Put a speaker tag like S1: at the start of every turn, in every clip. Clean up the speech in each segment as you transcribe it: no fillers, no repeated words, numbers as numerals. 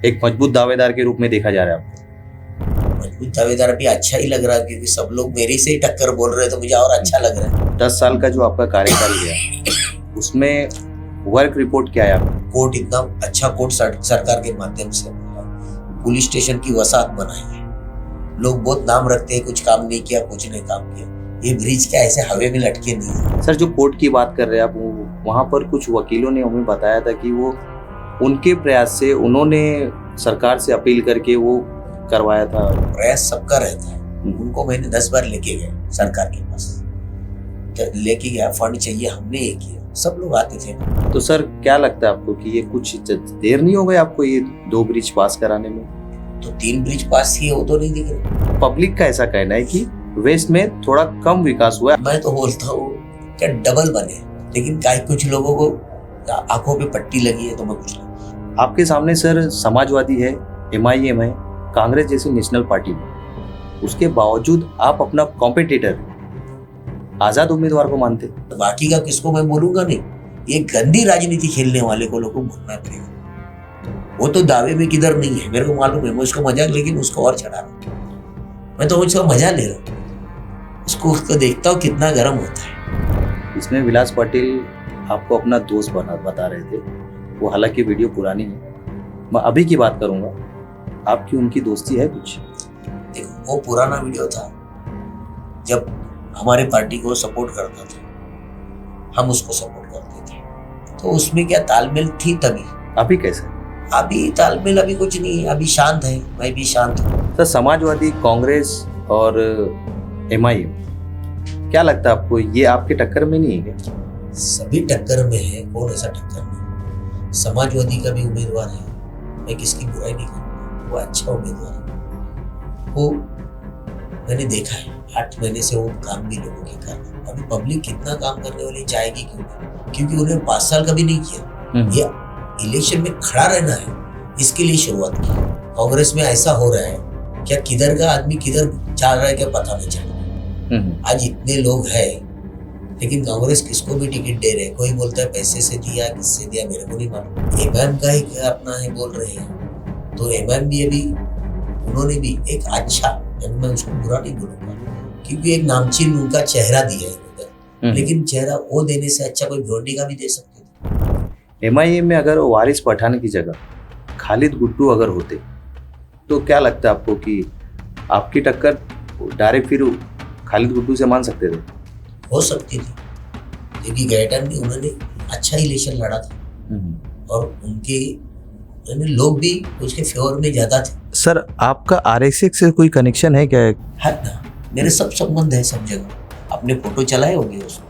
S1: एक मजबूत दावेदार के रूप में देखा जा रहा है आपको?
S2: मजबूत दावेदार भी अच्छा ही लग रहा है, क्योंकि सब लोग मेरे से ही टक्कर बोल रहे हैं तो मुझे और अच्छा लग रहा है।
S1: 10 साल का जो आपका कार्यकाल गया उसमें वर्क रिपोर्ट क्या है आपका?
S2: कोर्ट इतना अच्छा कोर्ट सरकार के माध्यम से पुलिस स्टेशन की वसाहत बनाई है। लोग बहुत नाम रखते हैं, कुछ काम नहीं किया, कुछ नहीं काम किया। ये ब्रिज क्या ऐसे हवा में लटके नहीं है।
S1: सर, जो कोर्ट की बात कर रहे हैं आप, वहाँ पर कुछ वकीलों ने हमें बताया था कि वो उनके प्रयास से उन्होंने सरकार से अपील करके वो करवाया था।
S2: प्रयास सबका रहता है। उनको मैंने 10 बार लेके गए सरकार के पास, लेके गया, फंड चाहिए, हमने ये किया, सब लोग आते थे।
S1: तो सर, क्या लगता है आपको कि ये कुछ देर नहीं हो गई आपको ये 2 ब्रिज पास कराने में?
S2: तो 3 ब्रिज पास किए, वो तो नहीं दिख रहे।
S1: पब्लिक का ऐसा कहना है कि वेस्ट में थोड़ा कम विकास हुआ है।
S2: मैं तो बोलता हूँ क्या डबल बने, लेकिन कुछ लोगों को आंखों पे पट्टी लगी है तो मैं कुछ नहीं।
S1: आपके सामने सर समाजवादी है, MIM है, कांग्रेस जैसी नेशनल पार्टी में, उसके बावजूद आप अपना कॉम्पिटिटर आजाद उम्मीदवार को मानते।
S2: तो बाकी का किसको मैं बोलूंगा नहीं। ये गंदी राजनीति खेलने वाले को लोगों को बोलना पड़ेगा। वो तो दावे में किधर नहीं है, मेरे को मालूम है। मैं उसको मजाक, लेकिन उसको और चढ़ा रहा हूँ। मैं तो उसका मजा ले रहा हूँ, उसको देखता हूँ कितना गर्म होता है।
S1: इसमें विलास पाटिल आपको अपना दोस्त बता रहे थे। वो हालांकि वीडियो पुरानी है, मैं अभी की बात करूंगा। आपकी उनकी दोस्ती है कुछ?
S2: देखो, वो पुराना वीडियो था जब हमारे पार्टी को सपोर्ट करता था, हम उसको सपोर्ट करते थे, तो उसमें क्या तालमेल थी तभी।
S1: अभी कैसे?
S2: अभी तालमेल अभी कुछ नहीं है, अभी शांत है, मैं भी शांत हूँ।
S1: सर, समाजवादी, कांग्रेस और MIM, क्या लगता है आपको ये आपके टक्कर में नहीं है क्या?
S2: सभी टक्कर में है, कौन ऐसा टक्कर में? समाजवादी का भी उम्मीदवार है, मैं किसकी बुराई नहीं करूँगा, वो अच्छा उम्मीदवार है। वो मैंने देखा है 8 महीने से वो काम भी लोगों के कर रहे हैं। अभी पब्लिक कितना काम करने वाली जाएगी क्यों? क्योंकि उन्हें 5 साल का भी नहीं किया। ये इलेक्शन में खड़ा रहना है, इसके लिए शुरुआत की। कांग्रेस में ऐसा हो रहा है क्या, किधर का आदमी किधर जा रहा है क्या पता नहीं चल रहा। आज इतने लोग हैं, लेकिन कांग्रेस किसको भी टिकट दे रहे हैं। कोई बोलता है पैसे से दिया, किससे दिया, मेरे को नहीं मालूम। MIM का ही क्या अपना है बोल रहे हैं, तो MIM भी अभी उन्होंने भी एक अच्छा, मैं उसको बुरा नहीं बोलूंगा, क्योंकि एक नामचीन उनका चेहरा दिया है उधर, लेकिन चेहरा वो देने से अच्छा कोई भिवंडी का भी दे सकते थे।
S1: MIM में अगर वारिस पठान की जगह खालिद गुड्डू अगर होते, तो क्या लगता है आपको कि आपकी टक्कर डायरेक्ट फिर खालिद गुड्डू से मान सकते थे?
S2: हो सकती थी, क्योंकि गए टाइम भी उन्होंने अच्छा इलेक्शन लड़ा था और उनके लोग भी उसके फेवर में ज्यादा थे।
S1: सर, आपका RSS से कोई कनेक्शन है क्या?
S2: है ना, मेरे सब संबंध है सब जगह। अपने फोटो चलाए होंगे उसको?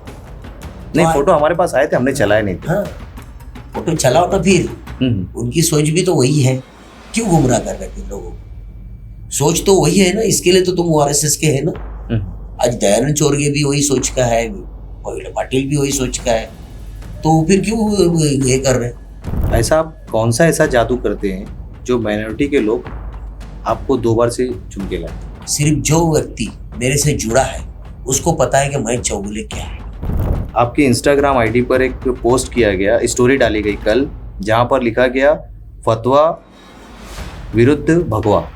S1: नहीं, फोटो हमारे पास आए थे, हमने चलाए नहीं थे।
S2: हाँ, फोटो चलाओ ना फिर। उनकी सोच भी तो वही है, क्यों गुमराह कर रहे थे लोगों को? सोच तो वही है ना, इसके लिए तो तुम RSS के है ना। आज दयानंद चौरगे भी वही सोच का है, पाटिल भी वही सोच का है, तो फिर क्यों ये कर रहे?
S1: ऐसा आप कौन सा ऐसा जादू करते हैं जो माइनॉरिटी के लोग आपको 2 बार से चुन के लाए?
S2: सिर्फ जो व्यक्ति मेरे से जुड़ा है उसको पता है कि मैं चौगुले क्या है।
S1: आपके इंस्टाग्राम ID पर एक पोस्ट किया गया, स्टोरी डाली गई कल, जहां पर लिखा गया फतवा विरुद्ध भगवा।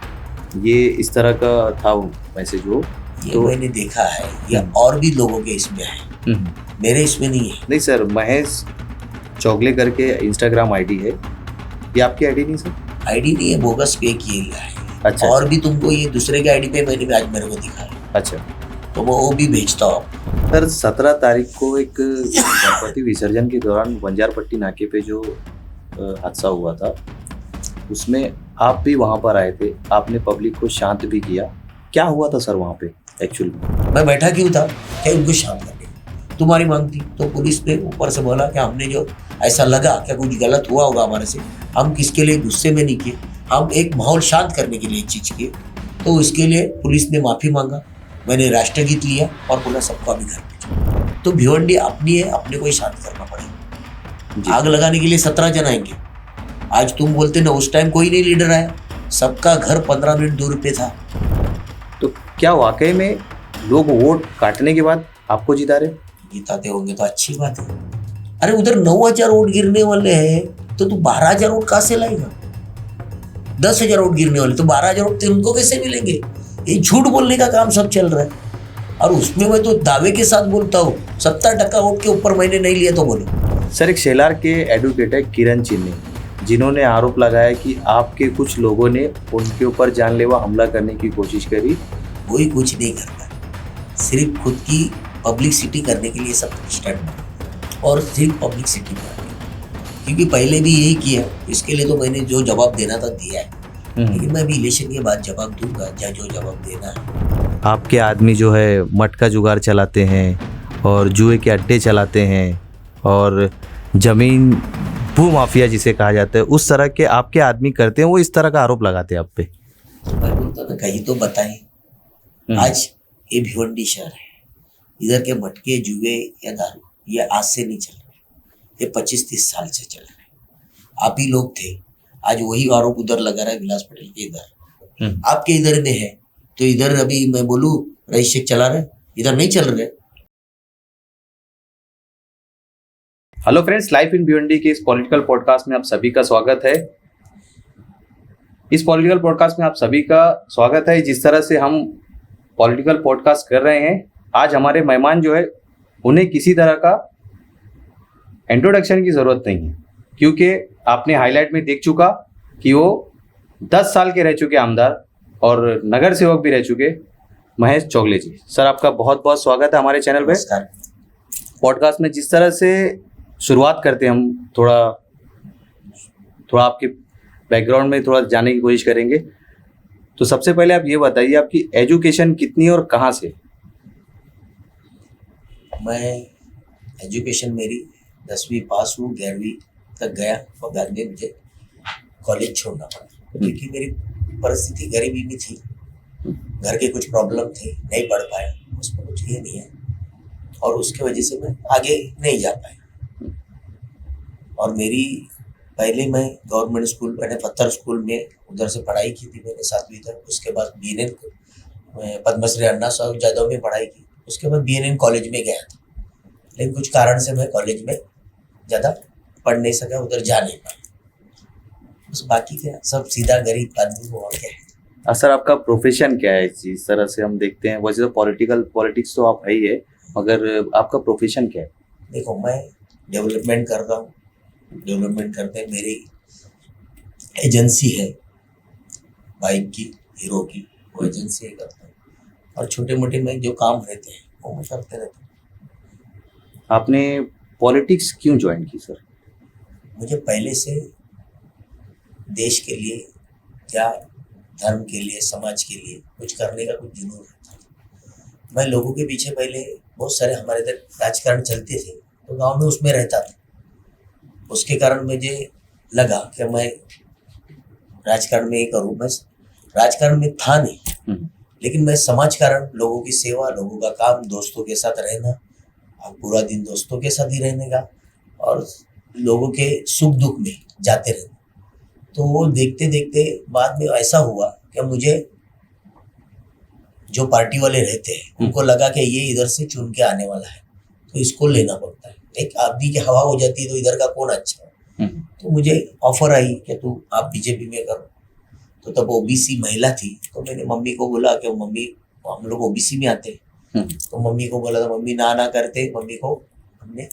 S1: ये इस तरह का था मैसेज वो।
S2: ये तो मैंने देखा है, या और भी लोगों के इसमें है, मेरे इसमें नहीं है।
S1: नहीं सर, महेश चौगले करके इंस्टाग्राम ID है, ये आपकी ID नहीं सर?
S2: ID नहीं है, बोगस पे किया गया है।
S1: अच्छा,
S2: और भी तुमको ये दूसरे के ID पे मैंने भी आज मेरे को दिखाया।
S1: अच्छा,
S2: तो वो भी भेजता हूँ।
S1: सर, 17 तारीख को एक गणपति विसर्जन के दौरान बंजारपट्टी नाके पे जो हादसा हुआ था, उसमें आप भी वहाँ पर आए थे, आपने पब्लिक को शांत भी किया। क्या हुआ था सर वहाँ पे एक्चुअली?
S2: मैं बैठा क्यों था क्या उनको शांत करने? तुम्हारी मांग थी तो पुलिस ने ऊपर से बोला कि हमने जो ऐसा लगा क्या कुछ गलत हुआ होगा हमारे से, हम किसके लिए गुस्से में नहीं किए, हम एक माहौल शांत करने के लिए चीज किए। तो इसके लिए पुलिस ने माफी मांगा, मैंने राष्ट्रगीत लिया और बोला सबको अभी घर भेजो। तो भिवंडी अपनी है, अपने को ही शांत करना पड़ेगा। आग लगाने के लिए 17 जन आएंगे। आज तुम बोलते ना उस टाइम कोई नहीं लीडर आया, सबका घर 15 मिनट दूर पे था।
S1: तो क्या वाकई में लोग वोट काटने के बाद आपको जिता रहे?
S2: जिताते होंगे तो अच्छी बात है। अरे उधर 9,000 वोट गिरने वाले हैं तो तू 12,000 वोट कहाँ से लाएगा? 10,000 वोट गिरने वाले, तो 12,000 वोट तो उनको कैसे मिलेंगे? ये झूठ बोलने का काम सब चल रहा है। और उसमें मैं तो दावे के साथ बोलता हूँ 70% वोट के ऊपर मैंने नहीं लिया तो बोलो।
S1: सर, एक शेलार के एडवोकेट है किरण चिन्नी, जिन्होंने आरोप लगाया कि आपके कुछ लोगों ने उनके ऊपर जानलेवा हमला करने की कोशिश करी।
S2: कोई कुछ नहीं करता, सिर्फ खुद की पब्लिसिटी करने के लिए सब स्टैंड, और सिर्फ पब्लिसिटी करने, क्योंकि पहले भी यही किया। इसके लिए तो मैंने जो जवाब देना था दिया है, लेकिन मैं भी इलेक्शन के बाद जवाब दूंगा, जहाँ जो जवाब देना है।
S1: आपके आदमी जो है मटका जुगाड़ चलाते हैं और जुए के अड्डे चलाते हैं और जमीन भू माफिया जिसे कहा जाता है, उस तरह के आपके आदमी करते हैं, वो इस तरह का आरोप लगाते हैं आप पे।
S2: मैं बोलता ना, कहीं तो बताएं। आज ये भिवंडी शहर है, इधर के मटके जुए या दारू ये आज से नहीं चल रहे, ये 25-30 साल से चल रहे। आप ही लोग थे, आज वही आरोप उधर लगा रहा है विलास पटेल के इधर। आपके इधर में है तो इधर अभी मैं बोलूं रईस शेख चला रहे, इधर नहीं चल रहे।
S1: Hello friends, life in Bhiwandi के इस पॉलिटिकल पॉडकास्ट में आप सभी का स्वागत है। इस पॉलिटिकल पॉडकास्ट में आप सभी का स्वागत है। जिस तरह से हम पॉलिटिकल पॉडकास्ट कर रहे हैं, आज हमारे मेहमान जो है उन्हें किसी तरह का इंट्रोडक्शन की ज़रूरत नहीं है, क्योंकि आपने हाईलाइट में देख चुका कि वो 10 साल के रह चुके आमदार और नगर सेवक भी रह चुके महेश चौगले जी। सर, आपका बहुत बहुत स्वागत है हमारे चैनल पे। पॉडकास्ट में जिस तरह से शुरुआत करते हैं, हम थोड़ा आपके बैकग्राउंड में थोड़ा जानने की कोशिश करेंगे। तो सबसे पहले आप ये बताइए, आपकी एजुकेशन कितनी और कहाँ से?
S2: मैं एजुकेशन मेरी 10वीं पास हूँ, 11वीं तक गया और बाद में मुझे कॉलेज छोड़ना पड़ा, क्योंकि मेरी परिस्थिति गरीबी में थी, घर के कुछ प्रॉब्लम थे, नहीं पढ़ पाया, उसमें कुछ ये नहीं है, और उसके वजह से मैं आगे नहीं जा पाया। और मेरी पहले मैं गवर्नमेंट स्कूल, मैंने पत्थर स्कूल में उधर से पढ़ाई की थी मैंने 7वीं तक। उसके बाद BNN पद्मश्री अन्ना साहब जादव में पढ़ाई की। उसके बाद BNN कॉलेज में गया था, लेकिन कुछ कारण से मैं कॉलेज में ज़्यादा पढ़ नहीं सका, उधर जा नहीं पाया। बस बाकी क्या, सब सीधा गरीब आदमी को, और क्या है।
S1: सर, आपका प्रोफेशन क्या है? इस तरह से हम देखते हैं, वैसे तो पॉलिटिक्स तो आप है ही है, मगर आपका प्रोफेशन क्या है?
S2: देखो, मैं डेवलपमेंट कर रहा हूँ। डेवलपमेंट करते मेरी एजेंसी है बाइक की, हीरो की, वो एजेंसी है करता हूँ, और छोटे मोटे में जो काम रहते हैं वो मैं करते रहता हूँ।
S1: आपने पॉलिटिक्स क्यों ज्वाइन की सर?
S2: मुझे पहले से देश के लिए या धर्म के लिए, समाज के लिए कुछ करने का कुछ जुनून रहता था। मैं लोगों के पीछे, पहले बहुत सारे हमारे इधर राजकारण चलते थे तो गांव में उसमें रहता था। उसके कारण मुझे लगा कि मैं राजकारण में ही करूँ। मैं राजकारण में था नहीं, लेकिन मैं समाज कारण, लोगों की सेवा, लोगों का काम, दोस्तों के साथ रहना, और पूरा दिन दोस्तों के साथ ही रहने का, और लोगों के सुख दुख में जाते रहना। तो वो देखते देखते बाद में ऐसा हुआ कि मुझे जो पार्टी वाले रहते हैं उनको लगा कि ये इधर से चुन के आने वाला है, तो इसको लेना पड़ता है। एक आदमी की हवा हो जाती है तो इधर का कौन अच्छा है। तो मुझे ऑफर आई कि तू आप बीजेपी में करो। तो तब OBC महिला थी, तो मैंने मम्मी को बोला कि मम्मी, हम लोग OBC में आते हैं। तो मम्मी को बोला, तो मम्मी ना करते, मम्मी को हमने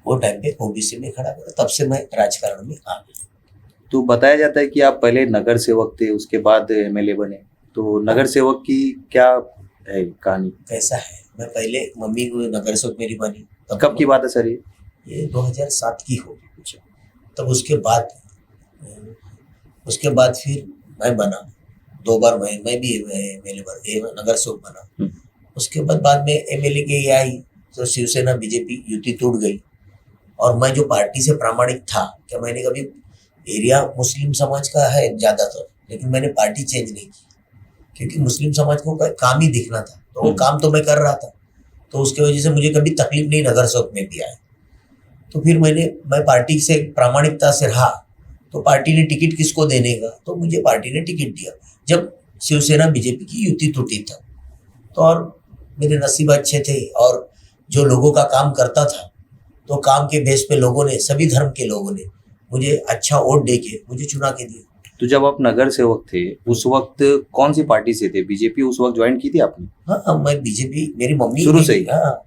S2: वो टाइम पे OBC में खड़ा करा। तब से मैं राजकारण में आ गया।
S1: तो बताया जाता है कि आप पहले नगर सेवक थे, उसके बाद MLA बने। तो नगर सेवक की क्या है कहानी?
S2: कैसा है, मैं पहले मम्मी को नगर सेवक मेरी बनी।
S1: कब की बात है सर
S2: ये 2007 की हो। तब उसके बाद फिर मैं बना 2 बार, मैं भी MLA नगर सेवक बना। उसके बाद में MLA के आई तो शिवसेना BJP युति टूट गई, और मैं जो पार्टी से प्रामाणिक था कि मैंने कभी, एरिया मुस्लिम समाज का है ज़्यादातर, लेकिन मैंने पार्टी चेंज नहीं की, क्योंकि मुस्लिम समाज को काम ही दिखना था, तो वो काम तो मैं कर रहा था। तो उसके वजह से मुझे कभी तकलीफ नहीं नगर सेवक में भी आया। तो फिर मैं पार्टी से प्रामाणिकता से रहा, तो पार्टी ने टिकट किसको देने का, तो मुझे पार्टी ने टिकट दिया जब शिवसेना BJP की युति टूटी था। तो और मेरे नसीब अच्छे थे, और जो लोगों का काम करता था, तो काम के बेस पे लोगों ने, सभी धर्म के लोगों ने मुझे अच्छा वोट दे के मुझे चुना के दिया।
S1: तो जब आप नगर सेवक थे उस वक्त कौन सी पार्टी से थे? बीजेपी उस वक्त ज्वाइन की थी आपने?
S2: हाँ, मैं बीजेपी, मेरी मम्मी
S1: शुरू से ही?
S2: हाँ,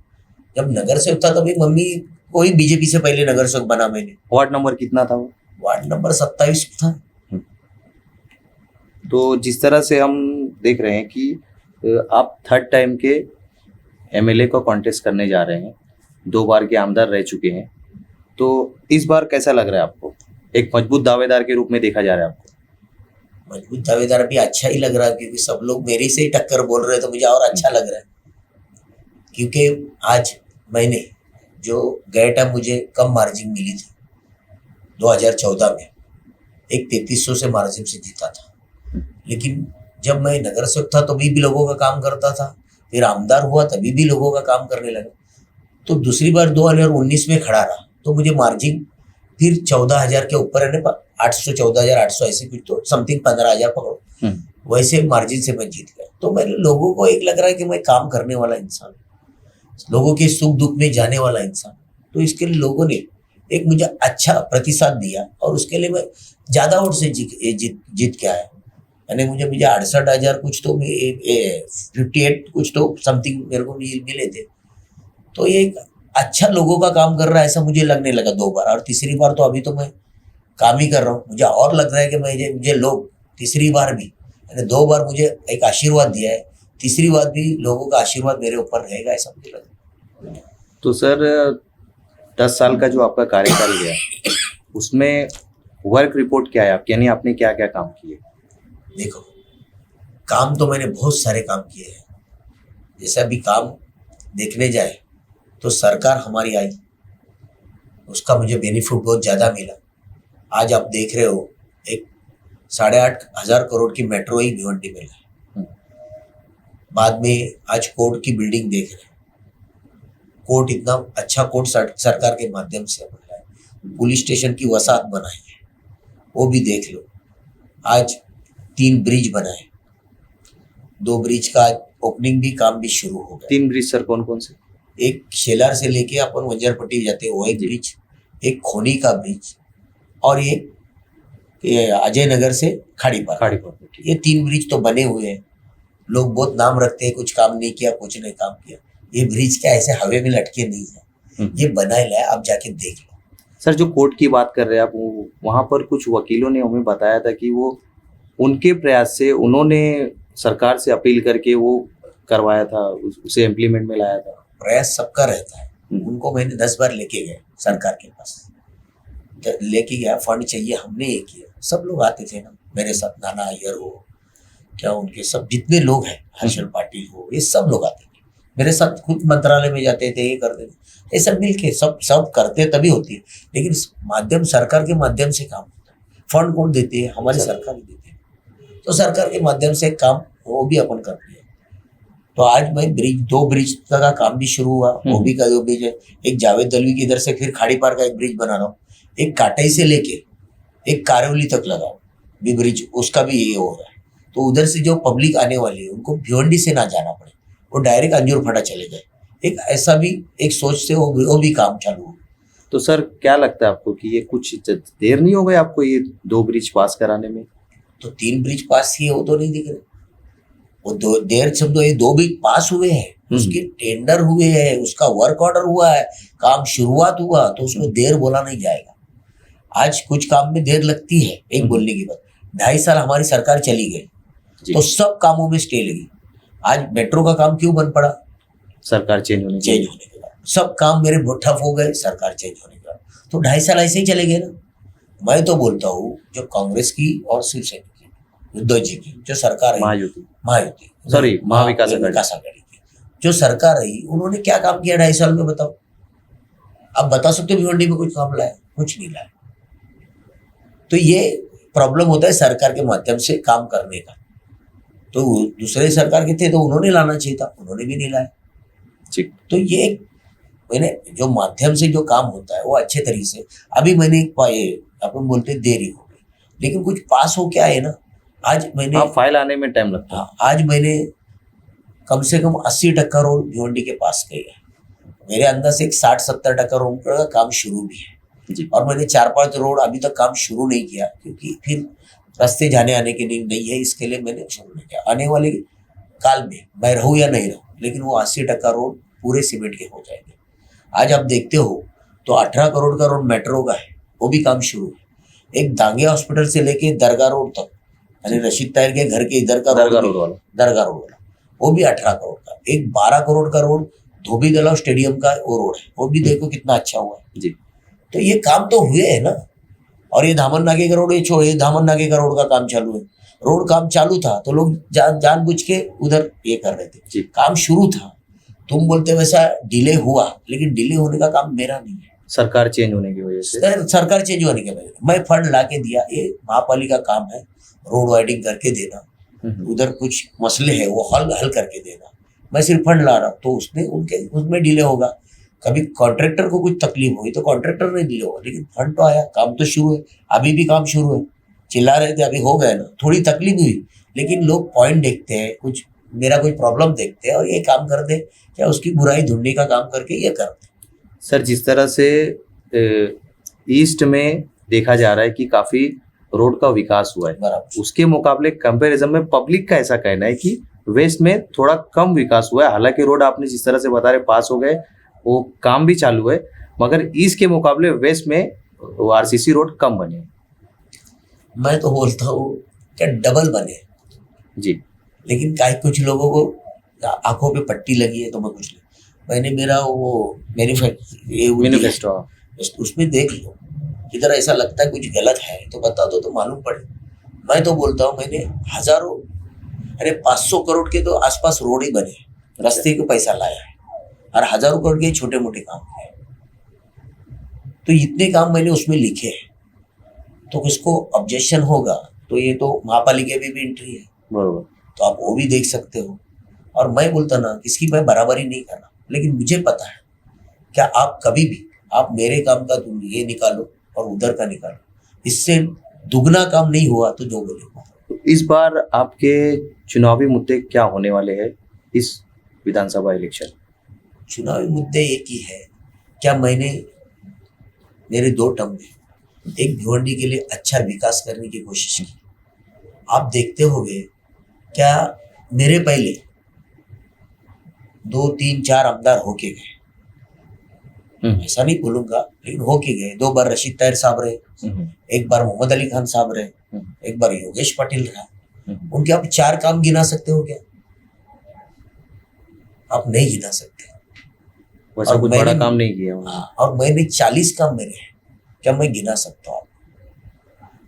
S2: जब नगर सेवक था तभी मम्मी को ही बीजेपी से पहले नगर सेवक बना मैंने।
S1: वार्ड नंबर कितना था वो?
S2: वार्ड नंबर 27 था।
S1: तो जिस तरह से हम देख रहे हैं कि आप थर्ड टाइम के एमएलए को कॉन्टेस्ट करने जा रहे हैं, 2 बार के आमदार रह चुके हैं, तो इस बार कैसा लग रहा है आपको? एक मजबूत दावेदार के रूप में देखा जा रहा है आपको?
S2: मजबूत दावेदार भी अच्छा ही लग रहा है, क्योंकि सब लोग मेरे से ही टक्कर बोल रहे हैं, तो मुझे और अच्छा लग रहा है। क्योंकि आज मैंने जो गए टाइम मुझे कम मार्जिन मिली थी 2014 में, एक 3300 से मार्जिन से जीता था। लेकिन जब मैं नगर सेवक था तभी भी लोगों का काम करता था, फिर आमदार हुआ तभी भी लोगों का काम करने लगा। तो दूसरी बार 2019 में खड़ा रहा तो मुझे मार्जिन फिर 14,000 के ऊपर है ना, 800 14,800 ऐसे कुछ, तो समथिंग 15,000 पकड़ो, वैसे मार्जिन से मैं जीत गया। तो मेरे लोगों को एक लग रहा है कि मैं काम करने वाला इंसान, लोगों के सुख दुख में जाने वाला इंसान, तो इसके लिए लोगों ने एक मुझे अच्छा प्रतिसाद दिया और उसके लिए मैं ज्यादा वोट से जीत के आया। यानी मुझे 68,000 कुछ तो 58 कुछ तो समथिंग मेरे को मिले थे। तो ये एक अच्छा लोगों का काम कर रहा है ऐसा मुझे लगने लगा 2 बार, और तीसरी बार तो अभी तो मैं काम ही कर रहा हूँ। मुझे और लग रहा है कि मुझे लोग तीसरी बार भी, यानी 2 बार मुझे एक आशीर्वाद दिया है, तीसरी बार भी लोगों का आशीर्वाद मेरे ऊपर रहेगा ऐसा मुझे लग रहा है।
S1: तो सर 10 साल का जो आपका कार्यकाल गया उसमें वर्क रिपोर्ट क्या है आपकी, यानी आपने क्या क्या काम किए?
S2: देखो, काम तो मैंने बहुत सारे काम किए हैं। जैसे अभी काम देखने जाए तो सरकार हमारी आई, उसका मुझे बेनिफिट बहुत ज़्यादा मिला। आज आप देख रहे हो एक 8,500 करोड़ की मेट्रो ही भिवंडी में है। बाद में आज कोर्ट की बिल्डिंग देख रहे हैं, कोर्ट इतना अच्छा कोर्ट सरकार के माध्यम से बना है। पुलिस स्टेशन की वसाहत बनाई है, वो भी देख लो। आज 3 ब्रिज बनाए, 2 ब्रिज का ओपनिंग भी काम भी शुरू हो गया।
S1: 3 ब्रिज सर कौन कौन से?
S2: एक शेलार से लेके अपन वंजरपट्टी जाते हैं वो एक ब्रिज, एक खोनी का ब्रिज, और एक अजय नगर से खाड़ीपार। ये 3 ब्रिज तो बने हुए हैं। लोग बहुत नाम रखते हैं, कुछ काम नहीं किया, कुछ नहीं काम किया। ये ब्रिज क्या ऐसे हवे में लटके नहीं है, ये बनाए लाए, आप जाके देख लो।
S1: सर जो कोर्ट की बात कर रहे हैं आप, वहाँ पर कुछ वकीलों ने हमें बताया था कि वो उनके प्रयास से उन्होंने सरकार से अपील करके वो करवाया था, उसे इम्प्लीमेंट में लाया था।
S2: प्रयास सबका रहता है। उनको मैंने 10 बार लेके गए सरकार के पास, लेके गया, फंड चाहिए, हमने ये किया। सब लोग आते थे ना मेरे साथ, नाना अय्यर हो क्या, उनके सब जितने लोग हैं, हर्षल पाटिल हो, ये सब लोग आते थे मेरे साथ। खुद मंत्रालय में जाते थे, ये करते थे, ये सब मिलके सब करते तभी होती है। लेकिन माध्यम सरकार के माध्यम से काम होता है। फंड कौन देती है? हमारी सरकार ही देती है। तो सरकार के माध्यम से काम वो भी अपन करते हैं। तो आज मैं 2 ब्रिज का काम भी शुरू हुआ, वो भी का 2 ब्रिज है। एक जावेद दलवी की इधर से फिर खाड़ीपार का एक ब्रिज बना रहा हूँ, एक काटाई से लेके एक कारेवली तक लगा भी ब्रिज, उसका भी ये हो रहा है। तो उधर से जो पब्लिक आने वाली है उनको भिवंडी से ना जाना पड़े, वो डायरेक्ट अंजूर फटा चले जाए। एक ऐसा भी एक सोच से वो भी काम चालू हो।
S1: तो सर क्या लगता है आपको कि ये कुछ देर नहीं हो गई आपको ये 2 ब्रिज पास कराने में?
S2: तो 3 ब्रिज पास किए वो तो नहीं दिख रहे, वो देर समझो। ये 2 ब्रिज पास हुए हैं, उसके टेंडर हुए हैं, उसका वर्क ऑर्डर हुआ है, काम शुरुआत हुआ, तो उसमें देर बोला नहीं जाएगा। आज कुछ काम में देर लगती है, एक बोलने की बात। 2.5 साल हमारी सरकार चली गई तो सब कामों में स्टे लगी। आज मेट्रो का काम क्यों बंद पड़ा? सरकार चेंज होने के बाद सब काम मेरे ठप हो गए, सरकार चेंज होने के बाद। तो 2.5 साल ऐसे ही चले गए ना। मैं तो बोलता हूँ जो कांग्रेस की और शिवसेना की, उद्धव जी की जो सरकार है, महायुति
S1: सॉरी महाविकास
S2: आघाड़ी की जो सरकार रही, उन्होंने क्या काम किया 2.5 साल में? बताओ। आप बता सकते हो भिवंडी में कुछ काम लाया? कुछ नहीं लाया। तो ये प्रॉब्लम होता है सरकार के माध्यम से काम करने का। तो दूसरे सरकार के थे तो उन्होंने लाना चाहिए था, उन्होंने भी नहीं लाया। तो ये मैंने जो माध्यम से जो काम होता है वो अच्छे तरीके से, अभी मैंने अपन बोलते देरी हो गई, लेकिन कुछ पास हो क्या है ना। आज मैंने
S1: फाइल आने में टाइम लगता है।
S2: आज मैंने कम से कम 80% रोड भिवंडी के पास गई है। मेरे अंदर से एक 60-70% रोड का काम शुरू भी है। और मैंने 4-5 रोड अभी तक काम शुरू नहीं किया, क्योंकि फिर रास्ते जाने आने के लिए नहीं है, इसके लिए मैंने शुरू नहीं किया। आने वाले काल में मैं रहूँ या नहीं रहूँ, लेकिन वो 80% रोड पूरे सीमेंट के हो जाएंगे। आज आप देखते हो तो 18 करोड़ का रोड मेट्रो का है, वो भी काम शुरू है। एक दांगे हॉस्पिटल से लेके दरगाह रोड तक, यानी रशीद ताहिर के घर के इधर का
S1: दरगाह
S2: रोड
S1: रोड वाला,
S2: दरगाह रोड वाला, वो भी 18 करोड़ का। एक 12 करोड़ का रोड धोबी दलाव स्टेडियम का वो रोड है, वो भी देखो कितना अच्छा हुआ है।
S1: जी।
S2: तो ये काम तो हुए है ना। और ये धामन नाके का रोड, ये धामन नाके का रोड का काम चालू है। रोड काम चालू था तो लोग जानबूझ के उधर ये कर रहे थे, काम शुरू था। तुम बोलते वैसा डिले हुआ, लेकिन डिले होने का काम मेरा नहीं है,
S1: सरकार चेंज होने की वजह से।
S2: सरकार चेंज होने के वजह से मैं फंड ला के दिया। ये महापालिका काम है, रोड वाइडिंग करके देना, उधर कुछ मसले है वो हल करके देना। मैं सिर्फ फंड ला रहा हूँ, तो उसमें डिले होगा। कभी कॉन्ट्रैक्टर को कुछ तकलीफ हुई तो कॉन्ट्रैक्टर नहीं डिले होगा, लेकिन फंड तो आया, काम तो शुरू है। अभी भी काम शुरू है, चिल्ला रहे थे अभी हो गए ना, थोड़ी तकलीफ हुई, लेकिन लोग पॉइंट देखते हैं, कुछ मेरा कोई प्रॉब्लम देखते हैं और ये काम कर दे, क्या उसकी बुराई ढूंढने का काम करके ये करते।
S1: सर, जिस तरह से ईस्ट में देखा जा रहा है कि काफी रोड का विकास हुआ है,
S2: बराबर,
S1: उसके मुकाबले कंपैरिजन में पब्लिक का ऐसा कहना है कि वेस्ट में थोड़ा कम विकास हुआ है। हालांकि रोड आपने जिस तरह से बता रहे पास हो गए, वो काम भी चालू है, मगर ईस्ट के मुकाबले वेस्ट में आरसीसी रोड कम बने।
S2: मैं तो बोलता हूँ क्या डबल बने
S1: जी,
S2: लेकिन कुछ लोगों को आंखों पे पट्टी लगी है तो मैं कुछ नहीं। मैंने मेरा वो
S1: मैनिफेस्टो
S2: उसमें देख लो, इधर ऐसा लगता है कुछ गलत है तो बता दो तो मालूम पड़े। मैं तो बोलता हूँ मैंने 500 करोड़ के तो आसपास रोड ही बने, रास्ते को पैसा लाया है, और 1000 करोड़ के छोटे मोटे काम है। तो इतने काम मैंने उसमें लिखे हैं, तो किसको ऑब्जेक्शन होगा तो ये तो महापालिका भी एंट्री है,
S1: बरोबर,
S2: तो आप वो भी देख सकते हो। और मैं बोलता ना किसकी मैं बराबरी नहीं कर रहा, लेकिन मुझे पता है क्या आप कभी भी आप मेरे काम का तुम ये निकालो और उधर का निकालो, इससे दुगना काम नहीं हुआ तो जो बोले।
S1: तो इस बार आपके चुनावी मुद्दे क्या होने वाले हैं इस विधानसभा इलेक्शन?
S2: चुनावी मुद्दे एक ही है, क्या मैंने मेरे 2 टर्म में एक भिवंडी के लिए अच्छा विकास करने की कोशिश की। आप देखते होंगे क्या मेरे पहले 2, 3, 4 आमदार होके गए, ऐसा नहीं बोलूंगा, लेकिन होके गए। 2 बार रशीद ताहिर साहब रहे, एक बार मोहम्मद अली खान साहब रहे, एक बार योगेश पाटिल रहा। उनके आप 4 काम गिना सकते हो क्या? आप नहीं गिना सकते।
S1: वैसा कुछ बड़ा काम नहीं किया।
S2: और मैंने 40 काम मेरे हैं, क्या मैं गिना सकता हूँ?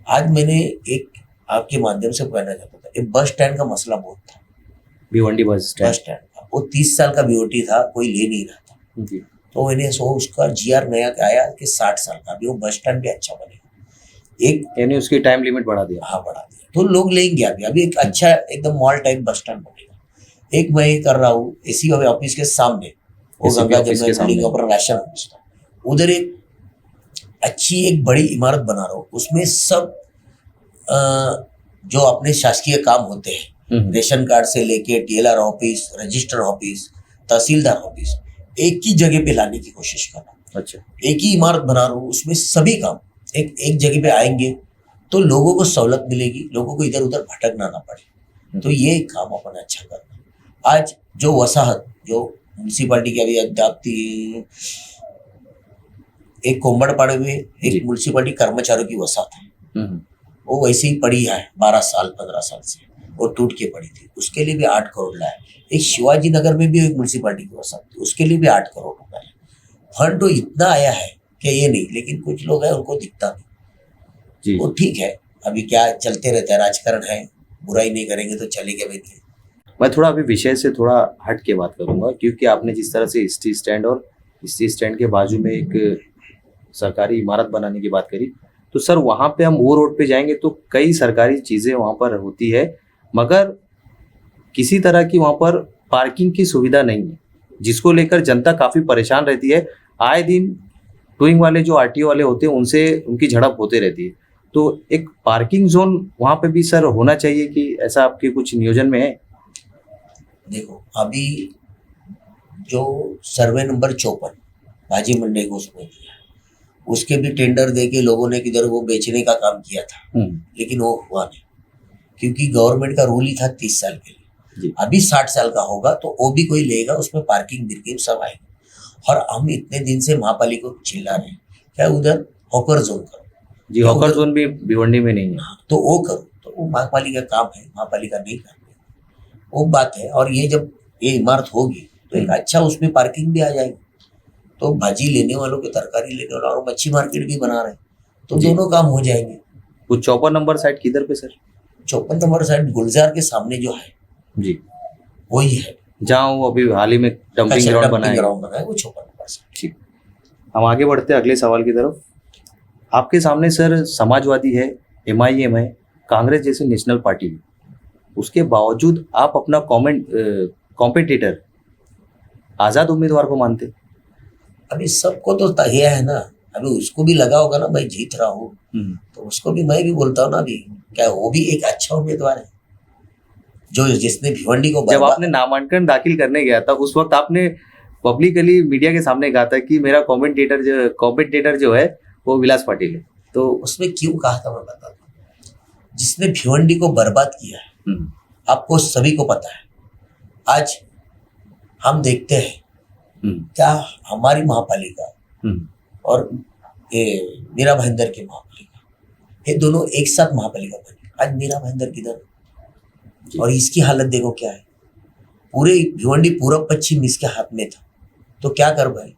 S2: आज मैंने एक आपके माध्यम से कहना चाहता था, एक बस स्टैंड का मसला बहुत था,
S1: भिवंडी बस स्टैंड
S2: का। वो 30 साल का बीओटी था, कोई ले नहीं रहा था जी। तो मैंने उसका जीआर नया आया कि 60 साल का, अभी वो बस स्टैंड भी अच्छा बनेगा।
S1: यानी उसकी टाइम लिमिट बढ़ा दिया।
S2: हाँ, बढ़ा दिया, तो लोग लेंगे। अभी एक अच्छा एकदम मॉल टाइप बस स्टैंड बनेगा। एक मैं ये कर रहा हूँ एसी ऑफिस के सामने, वो गंगा जमुना पर राशन ऑफिस था, उधर एक अच्छी एक बड़ी इमारत बना रहा हूँ। उसमें सब जो अपने शासकीय काम होते हैं, रेशन कार्ड से लेके टीएलआर ऑफिस, रजिस्टर ऑफिस, तहसीलदार ऑफिस, एक ही जगह पे लाने की कोशिश कर रहा हूँ। अच्छा, एक ही इमारत बना रहा हूँ, उसमें सभी काम एक जगह पे आएंगे तो लोगों को सहूलत मिलेगी, लोगों को इधर उधर भटकना ना पड़े। तो ये काम अपन अच्छा करना। आज जो वसाहत जो म्यूनसिपालिटी की अभी अध्याप्ति एक कोम्बड़पाड़े में एक म्यूनसिपालिटी कर्मचारियों की वसाहत है, वो वैसे ही पड़ी है 12 साल 15 साल से, वो टूट के पड़ी थी, उसके लिए भी 8 करोड़ लाया। एक शिवाजी नगर में भी एक म्यूनसिपालिटी की वसाहत थी, उसके लिए भी 8 करोड़ रुपए लाया। फंड तो इतना आया है कि ये नहीं, लेकिन कुछ लोग हैं उनको दिखता नहीं। वो ठीक है, अभी क्या चलते रहता है, राजकारण है, बुराई नहीं करेंगे तो चलेगा भी नहीं।
S1: मैं थोड़ा अभी विषय से थोड़ा हट के बात करूंगा, क्योंकि आपने जिस तरह से हिस्ट्री स्टैंड और हिस्ट्री स्टैंड के बाजू में एक सरकारी इमारत बनाने की बात करी, तो सर वहाँ पे हम वो रोड पे जाएंगे तो कई सरकारी चीज़ें वहाँ पर होती है, मगर किसी तरह की वहाँ पर पार्किंग की सुविधा नहीं है, जिसको लेकर जनता काफ़ी परेशान रहती है। आए दिन टूइंग वाले जो आरटीओ वाले होते हैं उनसे उनकी झड़प होते रहती है। तो एक पार्किंग जोन वहाँ पे भी सर होना चाहिए कि ऐसा आपके कुछ नियोजन में है?
S2: देखो, अभी जो सर्वे नंबर 54 भाजी मंडी को उसमें दिया, उसके भी टेंडर देके लोगों ने किधर वो बेचने का काम किया था, लेकिन वो हुआ नहीं। क्योंकि गवर्नमेंट का रूल ही था 30 साल के
S1: जी।
S2: लिए। अभी 60 साल का होगा तो वो भी कोई लेगा, उसमें पार्किंग बिर्किंग सब आएगा। और हम इतने दिन से महापालिका को चिल्ला रहे हैं क्या उधर हॉकर जोन करो
S1: जी,
S2: क्या
S1: हॉकर
S2: उधर-
S1: जोन भी भिवंडी में नहीं है।
S2: तो वो करो, तो वो महापालिका का काम है, महापालिका नहीं कर रही वो बात है। और ये जब ये इमारत होगी तो एक अच्छा उसमें पार्किंग भी आ जाएगी, तो भाजी लेने वालों के, तरकारी लेने वालों, और मच्छी मार्केट भी बना रहे हैं, तो
S1: जी।
S2: दोनों काम हो जाएंगे।
S1: वो 54 नंबर साइड किधर पे सर?
S2: 54 नंबर साइड गुलजार के सामने जो है
S1: जी,
S2: वही है,
S1: जहाँ वो अभी हाल ही में डंपिंग ग्राउंड बनाया है।
S2: ग्राउंड बना है वो 54 नंबर साइड।
S1: ठीक, हम आगे बढ़ते हैं अगले सवाल की तरफ। आपके सामने सर समाजवादी है, MIM है, कांग्रेस जैसी नेशनल पार्टी है, उसके बावजूद आप अपना कॉम्पिटिटर आज़ाद उम्मीदवार को मानते?
S2: अभी सबको तो तहिया है ना, अभी उसको भी लगा होगा ना भाई जीत रहा हूँ, तो उसको भी मैं भी बोलता हूँ ना अभी क्या वो भी एक अच्छा उम्मीदवार है जो जिसने भिवंडी को
S1: जब
S2: बर्बाद-
S1: आपने नामांकन दाखिल करने गया था उस वक्त आपने पब्लिकली मीडिया के सामने कहा था कि मेरा कॉम्पिटिटर जो है वो विलास पाटिल है। तो
S2: उसमें क्यों कहा था मैं बताता हूँ। जिसने भिवंडी को बर्बाद किया है
S1: हम्म,
S2: आपको सभी को पता है। आज हम देखते हैं
S1: हम्म,
S2: क्या हमारी महापालिका
S1: हम्म,
S2: और ये मीरा भाईंदर की महापालिका, ये दोनों एक साथ महापालिका बनी। आज मीरा भाईंदर किधर है?
S1: जी।
S2: और इसकी हालत देखो क्या है। पूरे भिवंडी पूरब पश्चिम इसके हाथ में था, तो क्या कर भाई।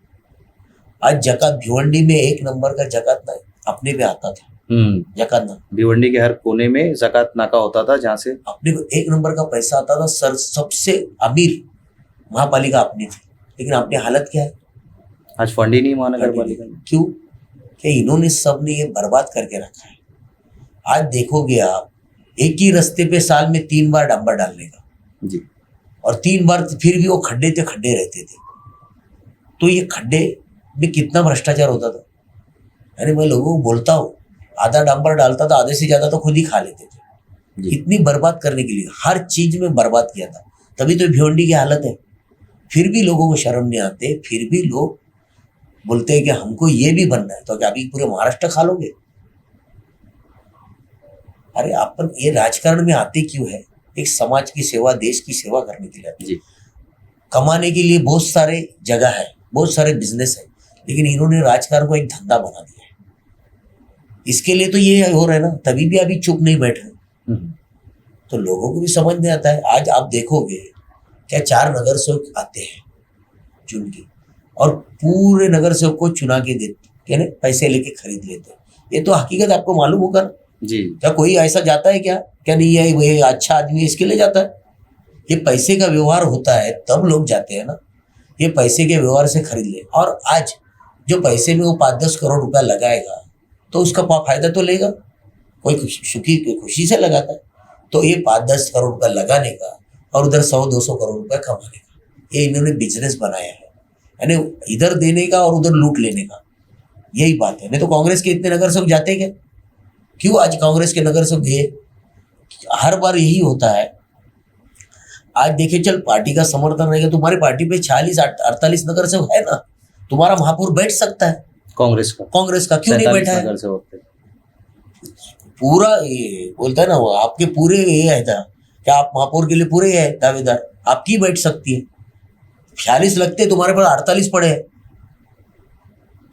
S2: आज जकात भिवंडी में 1 नंबर का जकात ना अपने पे आता था, जकात ना
S1: भिवंडी के हर कोने में ज़कात नाका होता था जहाँ से
S2: अपने को 1 नंबर का पैसा आता था। सर सबसे अमीर महापालिका अपनी थी, लेकिन अपनी हालत क्या है।
S1: आज फंड ही नहीं महानगर पालिका में।
S2: क्यों? कि इन्होंने सबने ये बर्बाद करके रखा है। आज देखोगे आप एक ही रास्ते पे साल में 3 बार डंपर डालने का,
S1: जी,
S2: और 3 बार फिर भी वो खड्डे थे, खड्डे रहते थे। तो ये खड्डे में कितना भ्रष्टाचार होता था। यानी मैं लोगों को बोलता हूँ आधा डंपर डालता था, आधे से ज्यादा तो खुद ही खा लेते थे।
S1: जी।
S2: इतनी बर्बाद करने के लिए हर चीज में बर्बाद किया था, तभी तो भिवंडी की हालत है। फिर भी लोगों को शर्म नहीं आते, फिर भी लोग बोलते हैं कि हमको ये भी बनना है, तो क्या अभी पूरे महाराष्ट्र खा लोगे? अरे अपन ये राजकारण में आते क्यों है? एक समाज की सेवा, देश की सेवा करने के लिए आते हैं।
S1: जी,
S2: कमाने के लिए बहुत सारे जगह है, बहुत सारे बिजनेस है, लेकिन इन्होंने राजकारण को एक धंधा बना दिया है। इसके लिए तो ये हो रहा है ना, तभी भी अभी चुप नहीं बैठ रहे।
S1: हम्म,
S2: तो लोगों को भी समझ में आता है। आज आप देखोगे क्या 4 नगर सेवक आते हैं चुन के, और पूरे नगर सेवक को चुना के देते, क्या पैसे लेके खरीद लेते हैं। ये तो हकीकत आपको मालूम होगा ना।
S1: जी,
S2: क्या कोई ऐसा जाता है क्या नहीं है वही अच्छा आदमी है इसके लिए जाता है? ये पैसे का व्यवहार होता है तब लोग जाते हैं ना, ये पैसे के व्यवहार से खरीद ले। और आज जो पैसे में वो 5-10 करोड़ रुपया लगाएगा तो उसका फायदा तो लेगा, कोई खुशी से लगाता है। तो ये 5-10 करोड़ रुपया लगाने का और उधर 100-200 करोड़ रुपया कमाने का, ये इन्होंने बिजनेस बनाया है। यानी इधर देने का और उधर लूट लेने का, यही बात है। नहीं तो कांग्रेस के इतने नगर सेवक जाते क्या? क्यों आज कांग्रेस के नगर सेवक गए? हर बार यही होता है। आज देखे चल पार्टी का समर्थन रहेगा, तुम्हारी पार्टी पे 46-48 नगर सेवक है ना, तुम्हारा महापौर बैठ सकता है
S1: कांग्रेस का
S2: क्यों नहीं
S1: 47
S2: बैठा है?
S1: नगर से होते
S2: पूरा ये बोलता है ना वो आपके पूरे ये है था क्या, आप महापौर के लिए पूरे है दावेदार, आपकी बैठ सकती है। 46 लगते, तुम्हारे पास 48 पड़े हैं,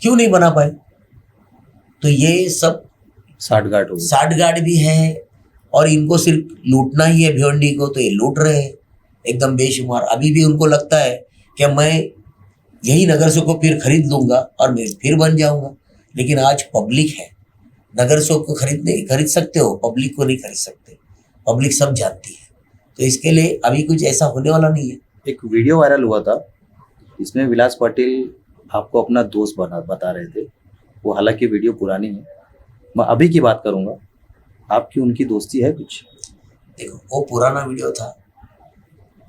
S2: क्यों नहीं बना पाए? तो ये सब
S1: 60 गार्ड हो गए।
S2: साठगांठ भी है, और इनको सिर्फ लूटना ही है भिवंडी को, तो ये लूट रहे हैं एकदम बेशुमार। अभी भी उनको लगता है कि मैं यही नगर सेवक को फिर खरीद लूंगा और मैं फिर बन जाऊंगा। लेकिन आज पब्लिक है, नगर सेवक को खरीद सकते हो, पब्लिक को नहीं खरीद सकते। पब्लिक सब जानती है, तो इसके लिए अभी कुछ ऐसा होने वाला नहीं है।
S1: एक वीडियो वायरल हुआ था, इसमें विलास पाटिल आपको अपना दोस्त बता रहे थे। वो हालांकि वीडियो पुरानी है, मैं अभी की बात करूंगा। आपकी उनकी दोस्ती है कुछ?
S2: देखो वो पुराना वीडियो था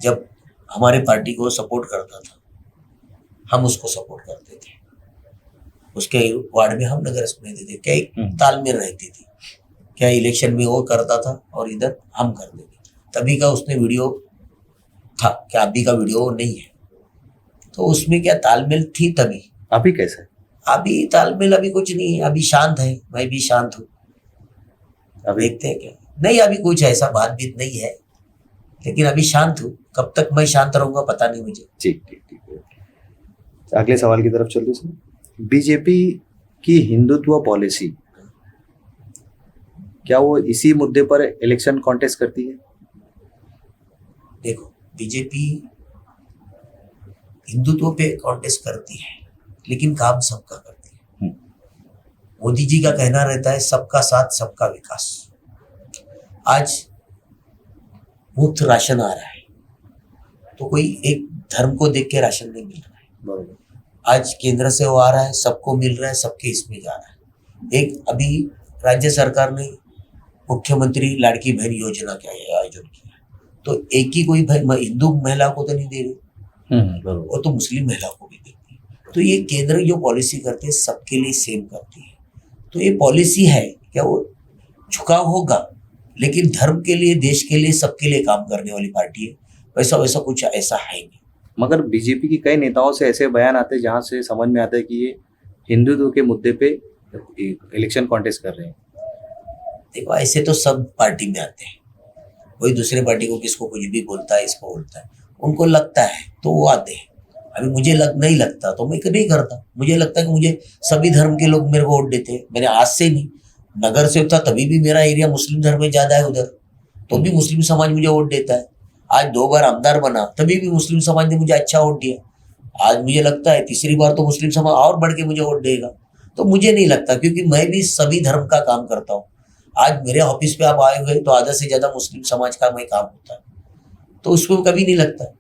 S2: जब हमारे पार्टी को सपोर्ट करता था, हम उसको सपोर्ट करते थे। उसके वार्ड में हम नगर सेवक देते थे, क्या एक तालमेल रहती थी, क्या इलेक्शन में वो करता था और इधर हम करते थे। तभी का उसने वीडियो था, क्या अभी का वीडियो नहीं है। तो उसमें क्या तालमेल थी तभी।
S1: अभी कैसे है?
S2: अभी तालमेल अभी कुछ नहीं है, अभी शांत है, मैं भी शांत हूँ।
S1: अभी
S2: देखते हैं क्या नहीं, अभी कुछ ऐसा बातचीत नहीं है, लेकिन अभी शांत हूँ। कब तक मैं शांत रहूंगा पता नहीं मुझे।
S1: ठीक ठीक ठीक है। अगले सवाल की तरफ चलते हैं। बीजेपी की हिंदुत्व पॉलिसी, क्या वो इसी मुद्दे पर इलेक्शन कॉन्टेस्ट करती है?
S2: देखो, बीजेपी हिंदुत्व पे कॉन्टेस्ट करती है, लेकिन काम सबका करती है। मोदी जी का कहना रहता है सबका साथ सबका विकास। आज मुफ्त राशन आ रहा है, तो कोई एक धर्म को देख के राशन नहीं मिल रहा है।
S1: बराबर।
S2: आज केंद्र से वो आ रहा है, सबको मिल रहा है, सबके इसमें जा रहा है। एक अभी राज्य सरकार ने मुख्यमंत्री लाड़की बहन योजना का आयोजन किया, तो एक ही कोई हिंदू महिला को तो नहीं दे रही,
S1: बराबर।
S2: वो तो मुस्लिम महिला को भी देती है। तो ये केंद्र जो पॉलिसी करती है सबके लिए सेम करती है। तो ये पॉलिसी है क्या, वो झुकाव होगा, लेकिन धर्म के लिए, देश के लिए, सबके लिए काम करने वाली पार्टी है। वैसा वैसा कुछ ऐसा है नहीं।
S1: मगर बीजेपी की कई नेताओं से ऐसे बयान आते हैं जहां से समझ में आता है कि ये हिंदुत्व के मुद्दे पे इलेक्शन कॉन्टेस्ट कर रहे हैं।
S2: देखो, ऐसे तो सब पार्टी में आते हैं, कोई दूसरे पार्टी को किसको कुछ भी बोलता है, इसको बोलता है, उनको लगता है तो वो आते हैं। अभी मुझे नहीं लगता तो मैं नहीं करता। मुझे लगता है कि मुझे सभी धर्म के लोग मेरे को वोट देते हैं। मैंने आज से नहीं, नगर से था तभी भी मेरा एरिया मुस्लिम धर्म में ज्यादा है उधर, तो भी मुस्लिम समाज मुझे वोट देता है। आज 2 बार आमदार बना तभी भी मुस्लिम समाज ने मुझे अच्छा वोट दिया। आज मुझे लगता है तीसरी बार तो मुस्लिम समाज और बढ़ के मुझे वोट देगा। तो मुझे नहीं लगता, क्योंकि मैं भी सभी धर्म का काम करता हूँ। आज मेरे ऑफिस पे आप आए हुए तो आधा से ज्यादा मुस्लिम समाज का मैं काम होता है, तो उसको कभी नहीं लगता।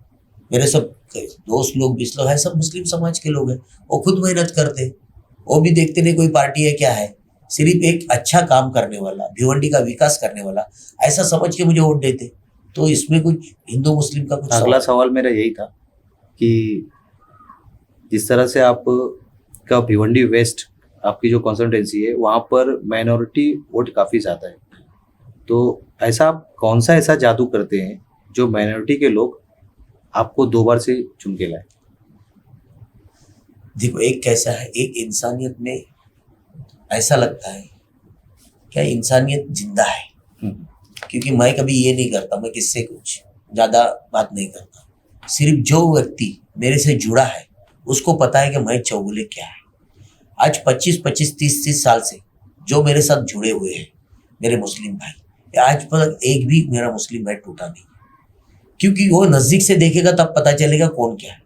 S2: मेरे सब दोस्त लोग 20 लोग हैं, सब मुस्लिम समाज के लोग हैं। वो खुद मेहनत करते हैं, वो भी देखते नहीं कोई पार्टी है क्या है, सिर्फ एक अच्छा काम करने वाला, भिवंडी का विकास करने वाला, ऐसा समझ के मुझे वोट देते। तो इसमें कुछ हिंदू मुस्लिम का कुछ
S1: अगला सवाल मेरा यही था कि जिस तरह से आप का भिवंडी वेस्ट आपकी जो कॉन्स्टिट्यूंसी है वहाँ पर माइनॉरिटी वोट काफ़ी ज़्यादा है, तो ऐसा आप कौन सा ऐसा जादू करते हैं जो माइनॉरिटी के लोग आपको 2 बार से चुन के लाए?
S2: देखो, एक कैसा है, एक इंसानियत में ऐसा लगता है क्या इंसानियत जिंदा है। क्योंकि मैं कभी ये नहीं करता, मैं किससे कुछ ज़्यादा बात नहीं करता। सिर्फ जो व्यक्ति मेरे से जुड़ा है उसको पता है कि मैं चौगुले क्या है। आज 25-25, 30-30 साल से जो मेरे साथ जुड़े हुए हैं मेरे मुस्लिम भाई, आज तक एक भी मेरा मुस्लिम भाई टूटा नहीं, क्योंकि वो नज़दीक से देखेगा तब पता चलेगा कौन क्या है।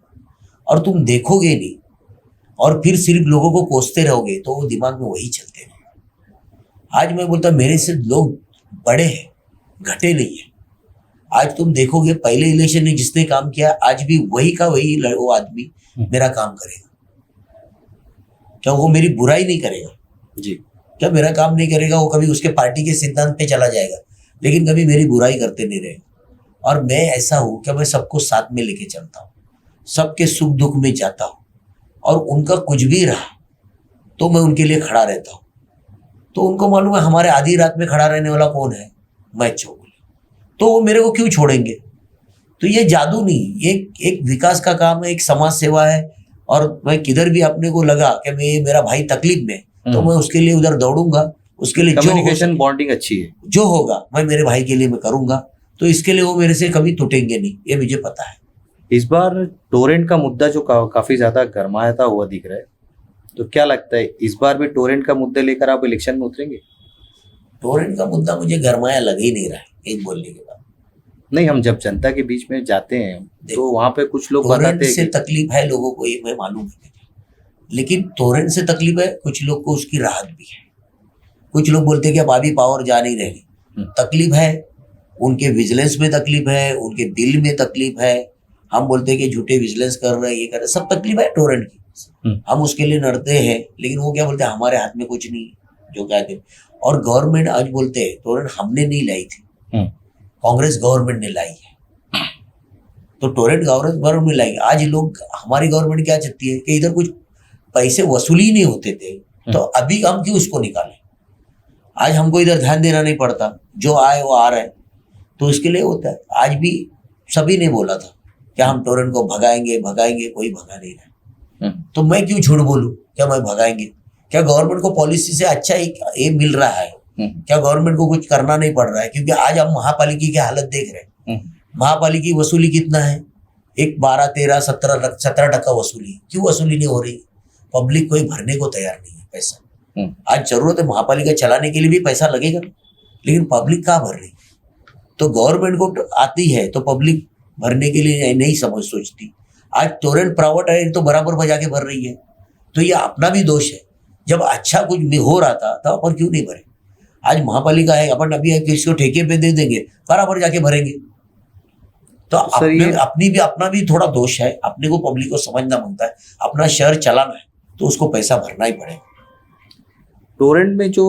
S2: और तुम देखोगे नहीं और फिर सिर्फ लोगों को कोसते रहोगे तो वो दिमाग में वही चलते रहेगा। आज मैं बोलता मेरे से लोग बड़े हैं, घटे नहीं है। आज तुम देखोगे पहले इलेक्शन में जिसने काम किया आज भी वही का वही वो आदमी मेरा काम करेगा। क्या वो मेरी बुराई नहीं करेगा
S1: जी? क्या
S2: मेरा काम नहीं करेगा? वो कभी उसके पार्टी के सिद्धांत पे चला जाएगा, लेकिन कभी मेरी बुराई करते नहीं रहेगा। और मैं ऐसा हूँ कि मैं सबको साथ में लेके चलता हूँ, सबके सुख दुख में जाता हूँ, और उनका कुछ भी रहा तो मैं उनके लिए खड़ा रहता हूँ। तो उनको मालूम है हमारे आधी रात में खड़ा रहने वाला कौन है, मैं चौगुले, तो वो मेरे को क्यों छोड़ेंगे। तो ये जादू नहीं, एक विकास का काम है, एक समाज सेवा है। और मैं किधर भी अपने को लगा कि मेरा भाई तकलीफ में, तो मैं उसके लिए उधर दौड़ूंगा, उसके लिए
S1: कम्युनिकेशन बॉन्डिंग अच्छी है,
S2: जो होगा मैं मेरे भाई के लिए मैं करूंगा। तो इसके लिए वो मेरे से कभी टूटेंगे नहीं, ये मुझे पता है।
S1: इस बार टोरेंट का मुद्दा जो काफी ज्यादा गरमाया हुआ दिख रहा है, तो क्या लगता है इस बार भी टोरेंट का मुद्दा लेकर आप इलेक्शन में उतरेंगे?
S2: टोरेंट का मुद्दा मुझे गरमाया लग ही नहीं रहा है एक बोलने के बाद।
S1: नहीं, हम जब जनता के बीच में जाते हैं तो वहां पे कुछ लोग
S2: टोरेंट
S1: बताते हैं
S2: से तकलीफ है लोगों को, ये मैं मालूम है, लेकिन टोरेंट से तकलीफ है, कुछ लोग को उसकी राहत भी है। कुछ लोग बोलते हैं कि अब अभी पावर जा नहीं रही, तकलीफ है, उनके विजिलेंस में तकलीफ है, उनके बिल में तकलीफ है। हम बोलते हैं कि झूठे विजिलेंस कर रहे हैं, ये कर रहे हैं, सब तकलीफ है टोरेंट की। हम उसके लिए लड़ते हैं, लेकिन वो क्या बोलते हैं हमारे हाथ में कुछ नहीं, जो कहते हैं। और गवर्नमेंट आज बोलते हैं टोरेंट हमने नहीं लाई थी, कांग्रेस गवर्नमेंट ने लाई है। तो टोरेंट गवर्नमेंट लाई। आज लोग, हमारी गवर्नमेंट क्या चाहती है कि इधर कुछ पैसे वसूली नहीं होते थे, तो अभी हम क्यों उसको निकालें। आज हमको इधर ध्यान देना नहीं पड़ता, जो आए वो आ रहा है, तो इसके लिए होता है। आज भी सभी ने बोला था कि हम टोरेंट को भगाएंगे, कोई भगा नहीं रहा। तो मैं क्यों झूठ बोलूं क्या मैं भगाएंगे? क्या गवर्नमेंट को पॉलिसी से अच्छा एक ये मिल रहा है क्या गवर्नमेंट को कुछ करना नहीं पड़ रहा है? क्योंकि आज हम महापालिका की हालत देख रहे हैं। महापालिका की वसूली कितना है? एक 12, 13, 17% वसूली। क्यों वसूली नहीं हो रही? पब्लिक कोई भरने को तैयार नहीं है पैसा। आज जरूरत है महापालिका चलाने के लिए भी पैसा लगेगा, लेकिन पब्लिक कहाँ भर रही? तो गवर्नमेंट को आती है तो पब्लिक भरने के लिए नहीं समझ सोचती। आज टोरेंट प्राइवेट है तो बराबर बजा के भर रही है, तो ये अपना भी दोष है। जब अच्छा कुछ भी हो रहा था तो अपन क्यों नहीं भरे? आज महापालिका है, अपन अभी किसी को ठेके पे दे देंगे, बराबर जाके भरेंगे। तो अपना भी थोड़ा दोष है। अपने को पब्लिक को समझना बनता है, अपना शहर चलाना है तो उसको पैसा भरना ही पड़ेगा।
S1: टोरेंट में जो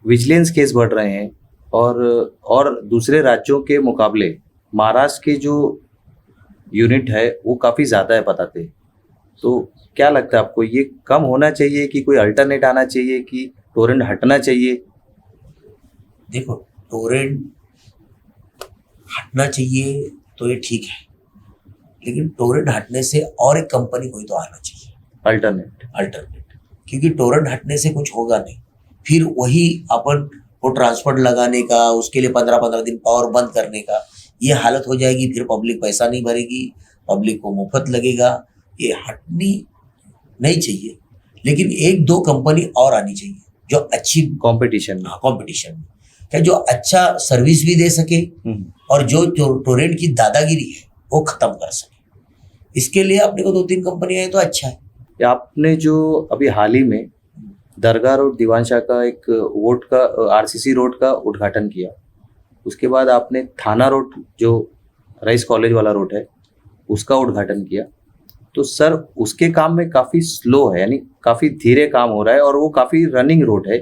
S1: विजिलेंस केस बढ़ रहे हैं और दूसरे राज्यों के मुकाबले महाराष्ट्र के जो यूनिट है वो काफ़ी ज़्यादा है बताते, तो क्या लगता है आपको ये कम होना चाहिए कि कोई अल्टरनेट आना चाहिए कि टोरेंट हटना चाहिए?
S2: देखो, टोरेंट हटना चाहिए तो ये ठीक है, लेकिन टोरेंट हटने से और एक कंपनी कोई तो आना चाहिए अल्टरनेट। क्योंकि टोरेंट हटने से कुछ होगा नहीं, फिर वही अपन वो ट्रांसपोर्ट लगाने का, उसके लिए 15-15 दिन पावर बंद करने का ये हालत हो जाएगी। फिर पब्लिक पैसा नहीं भरेगी, पब्लिक को मुफ्त लगेगा। ये हटनी नहीं चाहिए, लेकिन 1-2 कंपनी और आनी चाहिए जो अच्छी कंपटीशन में क्या जो अच्छा सर्विस भी दे सके और जो टोरेंट की दादागिरी है वो खत्म कर सके। इसके लिए अपने को 2-3 कंपनियां हैं तो अच्छा है।
S1: आपने जो अभी हाल ही में दरगाह रोड दीवानशाह का एक आरसीसी रोड का उद्घाटन किया, उसके बाद आपने थाना रोड जो रईस कॉलेज वाला रोड है उसका उद्घाटन किया, तो सर उसके काम में काफ़ी स्लो है, यानी काफ़ी धीरे काम हो रहा है और वो काफ़ी रनिंग रोड है,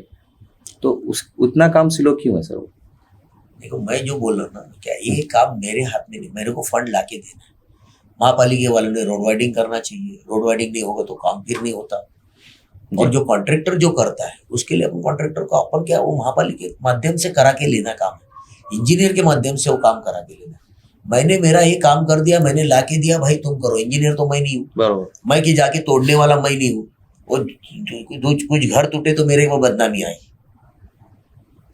S1: तो उतना काम स्लो क्यों है सर?
S2: देखो, मैं जो बोल रहा हूँ ना, क्या ये काम मेरे हाथ में नहीं, मेरे को फंड लाके देना है। महापालिका वालों ने रोड वाइडिंग करना चाहिए, रोड वाइडिंग नहीं होगा तो काम फिर नहीं होता। और जो कॉन्ट्रैक्टर जो करता है उसके लिए अपन कॉन्ट्रैक्टर को अपन क्या वो महापालिका के माध्यम से करा के लेना काम है, इंजीनियर के माध्यम से वो काम करा के लेना। मैंने मेरा ये काम कर दिया, मैंने ला के दिया, भाई तुम करो। इंजीनियर तो मैं नहीं हूँ,
S1: बराबर।
S2: मैं कि जाके तोड़ने वाला मैं नहीं हूँ। वो कुछ घर टूटे तो मेरे को बदनामी आई,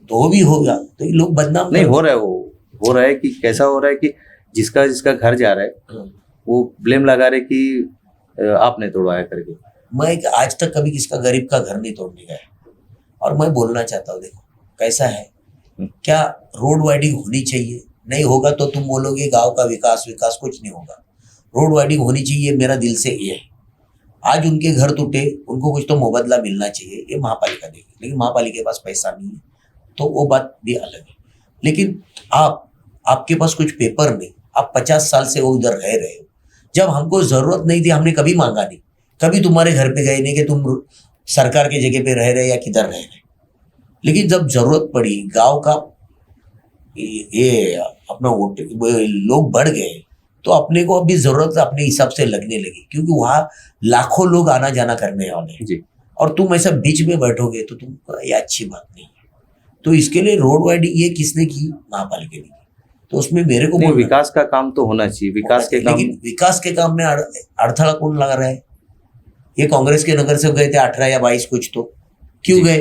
S2: तो वो भी होगा। तो ये लोग बदनाम
S1: नहीं हो रहा है, वो हो रहा है कि कैसा हो रहा है कि जिसका घर जा रहा है वो ब्लेम लगा रहे कि आपने तोड़वाया करके।
S2: मैं आज तक कभी किसका गरीब का घर नहीं तोड़ने गया। और मैं बोलना चाहता हूँ, देखो कैसा है, क्या रोड वाइडिंग होनी चाहिए? नहीं होगा तो तुम बोलोगे गांव का विकास कुछ नहीं होगा। रोड वाइडिंग होनी चाहिए, मेरा दिल से ये है। आज उनके घर टूटे, उनको कुछ तो मुबादला मिलना चाहिए, ये महापालिका देगी, लेकिन महापालिका के पास पैसा नहीं है तो वो बात भी अलग है। लेकिन आपके पास कुछ पेपर नहीं, आप 50 साल से वो उधर रह रहे हो। जब हमको जरूरत नहीं थी हमने कभी मांगा नहीं, कभी तुम्हारे घर पे गए नहीं कि तुम सरकार के जगह पे रह रहे या किधर रह रहे। लेकिन जब जरूरत पड़ी, गांव का ये अपना लोग बढ़ गए तो अपने को अभी जरूरत अपने हिसाब से लगने लगी, क्योंकि वहाँ लाखों लोग आना जाना करने वाले हैं और तुम ऐसा बीच में बैठोगे तो तुमको ये अच्छी बात नहीं है। तो इसके लिए रोड वाइडिंग ये किसने की? महापालिका ने की। तो उसमें मेरे को
S1: विकास का काम तो होना चाहिए,
S2: लेकिन विकास के काम में अड़थड़ा कौन लगा रहा है? ये कांग्रेस के नगर से गए थे 18 या 22 कुछ, तो क्यों गए?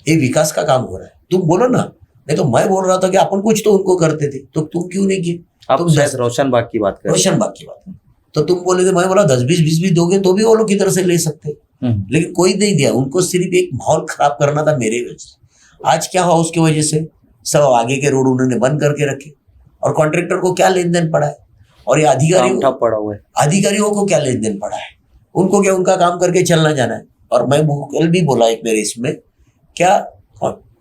S2: ये विकास का काम हो रहा है, तुम बोलो ना। नहीं तो मैं बोल रहा था कि अपन कुछ तो उनको करते थे, तो तुम क्यों नहीं किए?
S1: तुम रोशन बाग की बात कर,
S2: रोशन बाग की बात, तो तुम बोले थे, मैं बोला 10-20 भी दोगे तो भी वो लोग किधर से ले सकते, लेकिन कोई नहीं दिया। उनको सिर्फ एक माहौल खराब करना था मेरे वजह से। आज क्या हुआ उसकी वजह से? सब आगे के रोड उन्होंने बंद करके रखे और कॉन्ट्रैक्टर को क्या लेन देन पड़ा है? और ये अधिकारियों को क्या लेन देन पड़ा है? उनको क्या उनका काम करके चलना जाना है। और मैं कल भी बोला एक मेरे इसमें, क्या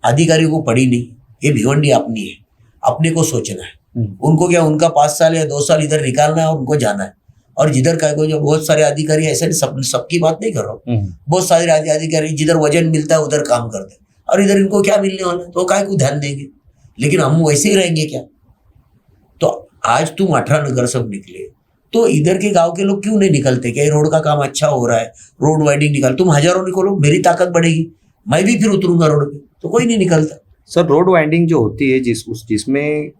S2: अधिकारियों को पड़ी नहीं, ये भिवंडी अपनी है, अपने को सोचना है। उनको क्या उनका 5 साल या 2 साल इधर निकालना है और उनको जाना है। और जिधर का जो बहुत सारे अधिकारी ऐसे सबकी बात नहीं कर रहा हूँ, बहुत सारे अधिकारी जिधर वजन मिलता है उधर काम करते हैं और इधर इनको क्या मिलने वाला है, तो काय को ध्यान देंगे। लेकिन हम वैसे ही रहेंगे क्या? तो आज तुम 18 नगर सब निकले तो इधर के गांव के लोग क्यों नहीं निकलते? क्या रोड का काम अच्छा हो रहा है, रोड वाइडिंग निकाल, तुम हजारों निकलो, मेरी ताकत बढ़ेगी, मैं भी फिर उतरूंगा रोड पे। तो कोई नहीं निकलता।
S1: सर रोड वाइडिंग जो होती है जिसमें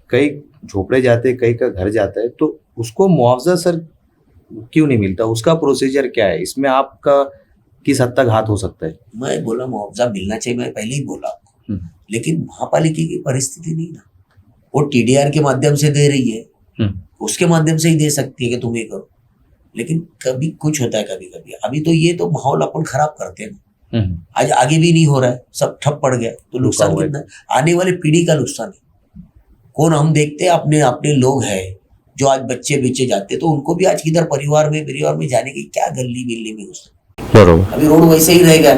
S1: कई झोपड़े जाते हैं, कई का घर जाता है, तो उसको मुआवजा सर क्यों नहीं मिलता? उसका प्रोसीजर क्या है? इसमें आपका किस हद तक हाथ हो सकता है?
S2: मैं बोला मुआवजा मिलना चाहिए, मैं पहले ही बोला आपको, लेकिन महापालिका की परिस्थिति नहीं ना, वो टीडीआर के माध्यम से दे रही है, उसके माध्यम से ही दे सकती है कि तुम ये करो, लेकिन कभी कुछ होता है कभी कभी। अभी तो ये तो माहौल अपन खराब करते हैं ना, आज आगे भी नहीं हो रहा है, सब ठप पड़ गया, तो नुकसान कितना है? आने वाले पीढ़ी का नुकसान है। कौन हम देखते हैं, अपने अपने लोग हैं जो आज बच्चे बेचे जाते, तो उनको भी आज किधर परिवार में जाने की क्या गली मिलने में उससे, अभी रोड वैसे ही रहेगा।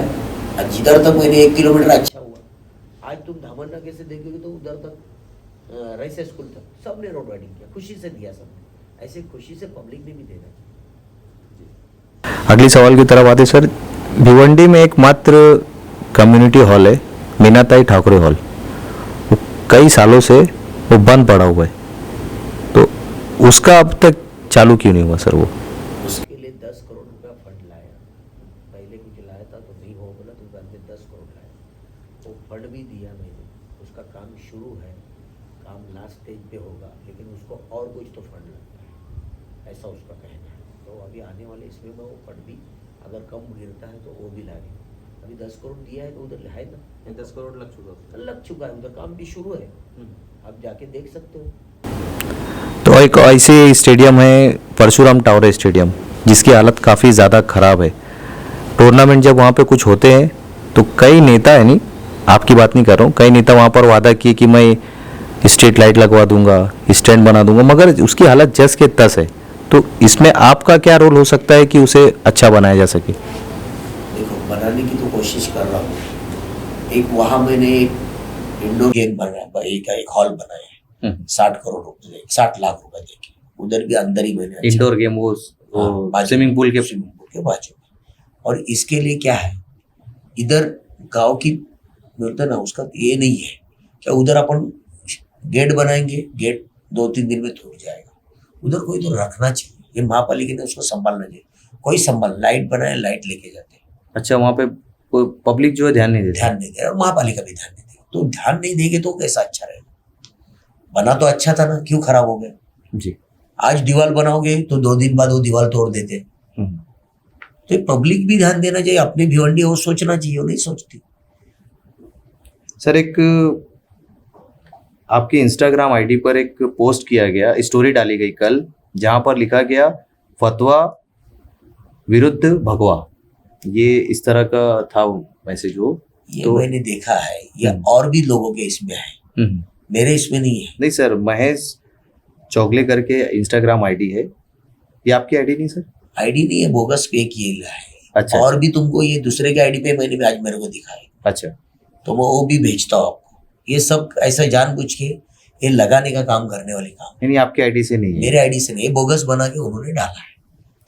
S2: आज जिधर तक मैंने 1 किलोमीटर अच्छा हुआ, आज तुम धामन्ना से देखोगे तो उधर तक रईस स्कूल तक सबने रोड वाइडिंग किया, खुशी से दिया सबने, ऐसे खुशी से पब्लिक ने भी देना।
S3: अगली सवाल की तरफ आते सर, भिवंडी में एकमात्र कम्युनिटी हॉल है मीनाताई ठाकुरे हॉल, वो कई सालों से वो बंद पड़ा हुआ है, तो उसका अब तक चालू क्यों नहीं हुआ सर? वो
S2: उसके लिए 10 करोड़ रुपया फंड लाया, पहले कुछ लाया था तो नहीं हो बोला, तो बाद में 10 करोड़ लाया, वो फंड भी दिया मैंने, उसका काम शुरू है, काम लास्ट स्टेज पे होगा, लेकिन उसको और कुछ तो फंड लगता है, ऐसा उसका कहना है। तो अभी आने वाले इसमें मैं वो फंड भी अगर कम गिरता है तो वो भी लाएंगे। अभी 10 करोड़ दिया है तो उधर है ना,
S1: 10 करोड़ लग चुका
S2: है, उधर काम भी शुरू है, आप जाके देख सकते हो।
S3: तो एक ऐसे स्टेडियम है परशुराम टावर स्टेडियम, जिसकी हालत काफ़ी ज़्यादा ख़राब है। टूर्नामेंट जब वहाँ पे कुछ होते हैं तो कई नेता है, नहीं आपकी बात नहीं कर रहा हूँ, कई नेता वहाँ पर वादा किए कि मैं स्ट्रीट लाइट लगवा दूंगा, स्टैंड बना दूंगा, मगर उसकी हालत जस के तस है। तो इसमें आपका क्या रोल हो सकता है कि उसे अच्छा बनाया जा सके?
S2: देखो, बनाने की तो कोशिश कर रहा हूँ। एक वहाँ मैंने इंडोर गेम बनाया, एक हॉल बनाया है 60 लाख रुपए देके, उधर भी अंदर ही मैंने
S1: इंडोर गेम, वो स्विमिंग पूल के
S2: बाजू में। और इसके लिए क्या है, इधर गांव की बोलते ना, उसका ये नहीं है क्या, उधर अपन गेट बनाएंगे, गेट 2-3 दिन में टूट जाएगा, उधर कोई तो रखना चाहिए, ये महापालिका ने उसको संभालना चाहिए, कोई संभाल, लाइट बनाए, लाइट लेके जाते हैं।
S1: अच्छा, वहाँ पे पब्लिक जो है ध्यान नहीं देती,
S2: और महापालिका भी ध्यान नहीं देगी, तो ध्यान नहीं देंगे तो कैसा अच्छा रहेगा? बना तो अच्छा था ना, क्यों खराब हो गया
S1: जी?
S2: आज दीवार बनाओगे तो 2 दिन बाद वो दीवार तोड़ देते, तो पब्लिक भी ध्यान देना चाहिए, अपनी भिवंडी वो सोचना चाहिए, वो नहीं सोचती।
S1: सर, एक आपकी इंस्टाग्राम आईडी पर एक पोस्ट किया गया, स्टोरी डाली गई कल, जहां पर लिखा गया फतवा विरुद्ध भगवा, ये इस तरह का था मैसेज हो?
S2: ये तो मैंने देखा है, ये और भी लोगों के इसमें है, मेरे इसमें नहीं है।
S1: नहीं सर, महेश चौगले करके इंस्टाग्राम आईडी है, ये आपकी आईडी नहीं सर?
S2: आईडी नहीं है, बोगस फेक ये है।
S1: अच्छा,
S2: और भी तुमको ये दूसरे के आईडी पे मैंने भी आज मेरे को दिखाया।
S1: अच्छा,
S2: तो मैं वो भी भेजता हूँ आपको। ये सब ऐसा जानबूझ के ये लगाने का काम करने वाले काम
S1: नहीं, आपकी आईडी से नहीं है?
S2: मेरे आईडी से नहीं, बोगस बना के उन्होंने डाला है।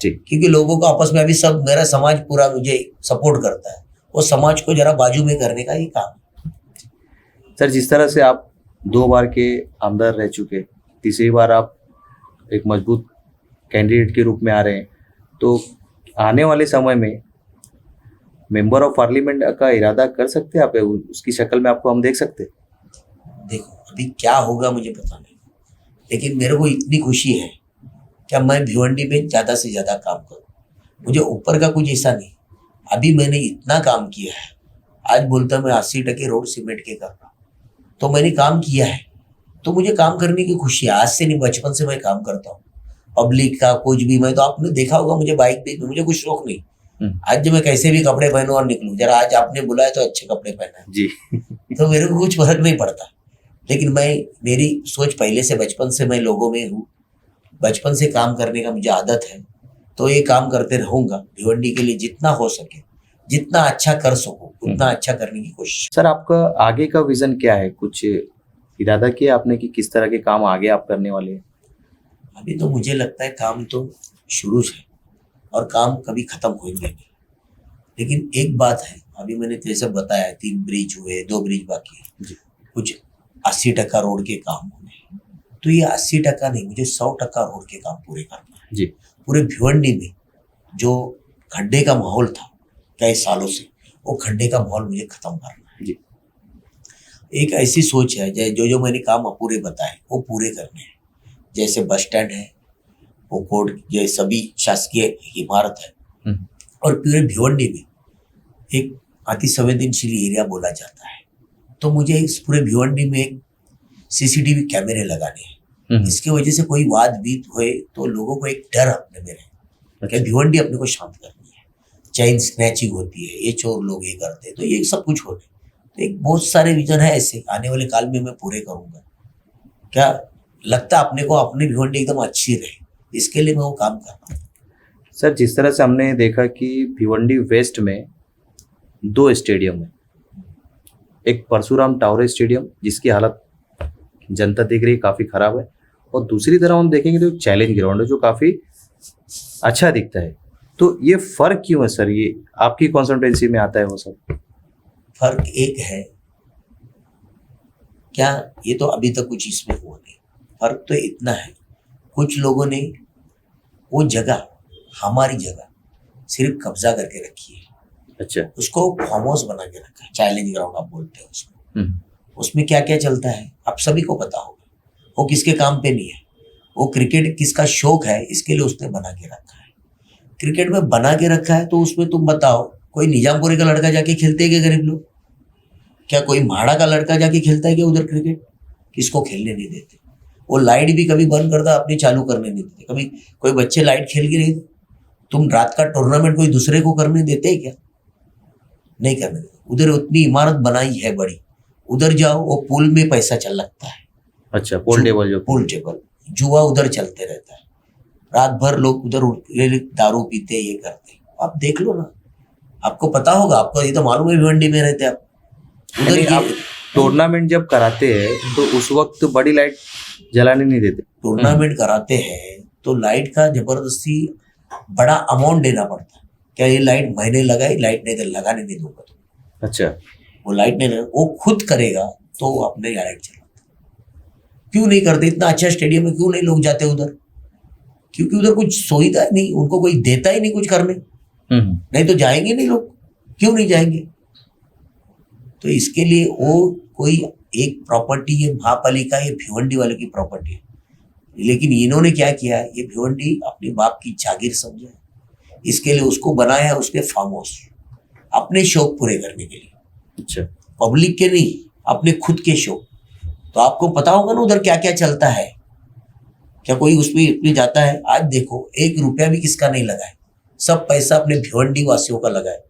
S1: ठीक,
S2: क्योंकि लोगों को आपस में अभी सब, मेरा समाज पूरा मुझे सपोर्ट करता है, वो समाज को जरा बाजू में करने का ये काम।
S1: सर, जिस तरह से आप 2 बार के आमदार रह चुके, तीसरी बार आप एक मजबूत कैंडिडेट के रूप में आ रहे हैं, तो आने वाले समय में मेंबर ऑफ पार्लियामेंट का इरादा कर सकते हैं आप? उसकी शक्ल में आपको हम देख सकते हैं?
S2: देखो, अभी क्या होगा मुझे पता नहीं, लेकिन मेरे को इतनी खुशी है कि मैं भिवंडी में ज़्यादा से ज़्यादा काम करूँ। मुझे ऊपर का कुछ ऐसा नहीं, अभी मैंने इतना काम किया है, आज बोलता मैं 80% रोड सीमेंट के कर रहा हूँ, तो मैंने काम किया है, तो मुझे काम करने की खुशी है। आज से नहीं, बचपन से मैं काम करता हूँ, पब्लिक का कुछ भी। मैं तो आपने देखा होगा, मुझे बाइक पे मुझे कुछ शौक नहीं, आज मैं कैसे भी कपड़े पहनूं और निकलूं, जरा आज आपने बुलाया तो अच्छे कपड़े पहना
S1: जी
S2: तो मेरे को कुछ फर्क नहीं पड़ता, लेकिन मेरी सोच पहले से, बचपन से मैं लोगों में हूँ, बचपन से काम करने का मुझे आदत है, तो ये काम करते रहूंगा भिवंडी के लिए, जितना हो सके, जितना अच्छा कर सकूं उतना अच्छा करने की कोशिश।
S1: सर, आपका आगे का विजन क्या है? कुछ इरादा किया आपने कि किस तरह के काम आगे आप करने वाले हैं?
S2: अभी तो मुझे लगता है काम तो शुरू है और काम कभी खत्म होंगे नहीं, लेकिन एक बात है, अभी मैंने जैसे बताया 3 ब्रिज हुए, 2 ब्रिज बाकी है, कुछ 80% रोड के काम होने, तो ये 80% नहीं, मुझे 100% रोड के काम पूरे करना है
S1: जी।
S2: पूरे भिवंडी में जो खड्डे का माहौल था कई सालों से, वो खड्डे का माहौल मुझे खत्म करना है जी। एक ऐसी सोच है, जो मैंने काम अपूरे बताए वो पूरे करने हैं, जैसे बस स्टैंड है, वो कोर्ट, ये सभी शासकीय इमारत है, और पूरे भिवंडी में एक अति संवेदनशील एरिया बोला जाता है, तो मुझे इस पूरे भिवंडी में एक सीसीटीवी कैमरे लगाने हैं। इसकी वजह से कोई वाद विद हुए तो लोगों को एक डर अपने में रहे कि भिवंडी अपने को शांत करनी है, चेन स्नैचिंग होती है, ये चोर लोग ये करते हैं, तो ये सब कुछ होते। तो एक बहुत सारे विजन है ऐसे, आने वाले काल में मैं पूरे करूंगा। क्या लगता है अपने को, अपनी भिवंडी एकदम अच्छी रहे, इसके लिए मैं वो काम कर रहा हूँ।
S1: सर, जिस तरह से हमने देखा कि भिवंडी वेस्ट में 2 स्टेडियम है, एक परशुराम टावरे स्टेडियम जिसकी हालत जनता देख रही है काफ़ी ख़राब है, और दूसरी तरफ हम देखेंगे तो एक चैलेंज ग्राउंड है जो काफ़ी अच्छा दिखता है। तो ये फ़र्क क्यों है सर? ये आपकी कॉन्स्टिट्यूंसी में आता है वो सब?
S2: फर्क एक है क्या, ये तो अभी तक कुछ इसमें हुआ नहीं। फर्क तो इतना है, कुछ लोगों ने वो जगह, हमारी जगह सिर्फ कब्जा करके रखी है।
S1: अच्छा।
S2: उसको फार्म हाउस बना के रखा है, चैलेंज ग्राउंड आप बोलते हैं उसको। उसमें क्या क्या चलता है आप सभी को पता होगा। वो किसके काम पे नहीं है, वो क्रिकेट किसका शौक है, इसके लिए उसने बना के रखा है। क्रिकेट में बना के रखा है तो उसमें तुम बताओ, कोई निजामपुरी का लड़का जाके खेलते है क्या गरीब लोग? क्या कोई म्हाड़ा का लड़का जाके खेलता है क्या उधर क्रिकेट? किसको खेलने नहीं देते। वो लाइट भी कभी बंद करता, अपनी चालू करने नहीं देते। कभी कोई बच्चे लाइट खेल के नहीं, तुम रात का टूर्नामेंट कोई दूसरे को करने देते क्या? नहीं करने देते। उधर उतनी इमारत बनाई है बड़ी, उधर जाओ वो पूल में पैसा चल लगता है।
S1: अच्छा, पूल टेबल, जो
S2: पूल टेबल जुआ उधर चलते रहता है, रात भर लोग उधर दारू पीते ये करते। आप देख लो ना, आपको पता होगा, आपको ये तो मालूम है भिवंडी में रहते आप। उधर
S1: आप टूर्नामेंट जब कराते हैं तो उस वक्त बड़ी लाइट जलाने नहीं देते?
S2: टूर्नामेंट कराते हैं तो लाइट का जबरदस्ती बड़ा अमाउंट देना पड़ता है। क्या ये लाइट मैंने लगाई, लाइट नहीं लगाने नहीं दूंगा तो।
S1: अच्छा।
S2: वो लाइट नहीं, वो खुद करेगा तो अपने लाइट चलाता। क्यों नहीं करते? इतना अच्छा स्टेडियम है, क्यों नहीं लोग जाते उधर? क्योंकि उधर कुछ सुविधा नहीं, उनको कोई देता ही नहीं कुछ करने। नहीं तो जाएंगे नहीं लोग, क्यों नहीं जाएंगे? तो इसके लिए वो कोई एक प्रॉपर्टी, ये महापालिका, ये भिवंडी वाले की प्रॉपर्टी है। लेकिन इन्होंने क्या किया, ये भिवंडी अपने बाप की जागीर समझा, इसके लिए उसको बनाया उसके फार्म हाउस, अपने शौक पूरे करने के लिए।
S1: अच्छा।
S2: पब्लिक के नहीं, अपने खुद के शौक। तो आपको पता होगा ना उधर क्या क्या चलता है। क्या कोई उसमें जाता है? आज देखो 1 रुपया भी किसका नहीं लगा है, सब पैसा अपने भिवंडी वासियों का लगा है।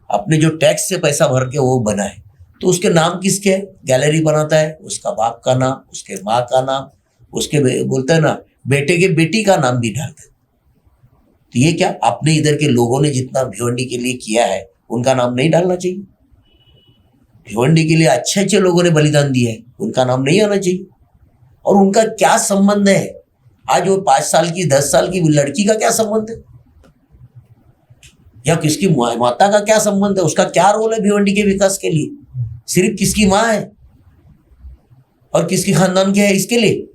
S2: अपने जो टैक्स से पैसा भर के वो बना है, तो उसके नाम किसके है? गैलरी बनाता है, उसका बाप का नाम, उसके माँ का नाम, उसके बोलते हैं ना बेटे के बेटी का नाम भी डालते। तो ये क्या अपने इधर के लोगों ने जितना भिवंडी के लिए किया है उनका नाम नहीं डालना चाहिए? भिवंडी के लिए अच्छे अच्छे लोगों ने बलिदान दिया है, उनका नाम नहीं आना चाहिए? और उनका क्या संबंध है? आज वो 5 साल की 10 साल की लड़की का क्या संबंध है, या किसकी माता का क्या संबंध है? उसका क्या रोल है भिवंडी के विकास के लिए? सिर्फ किसकी माँ है और किसकी खानदान के है, इसके लिए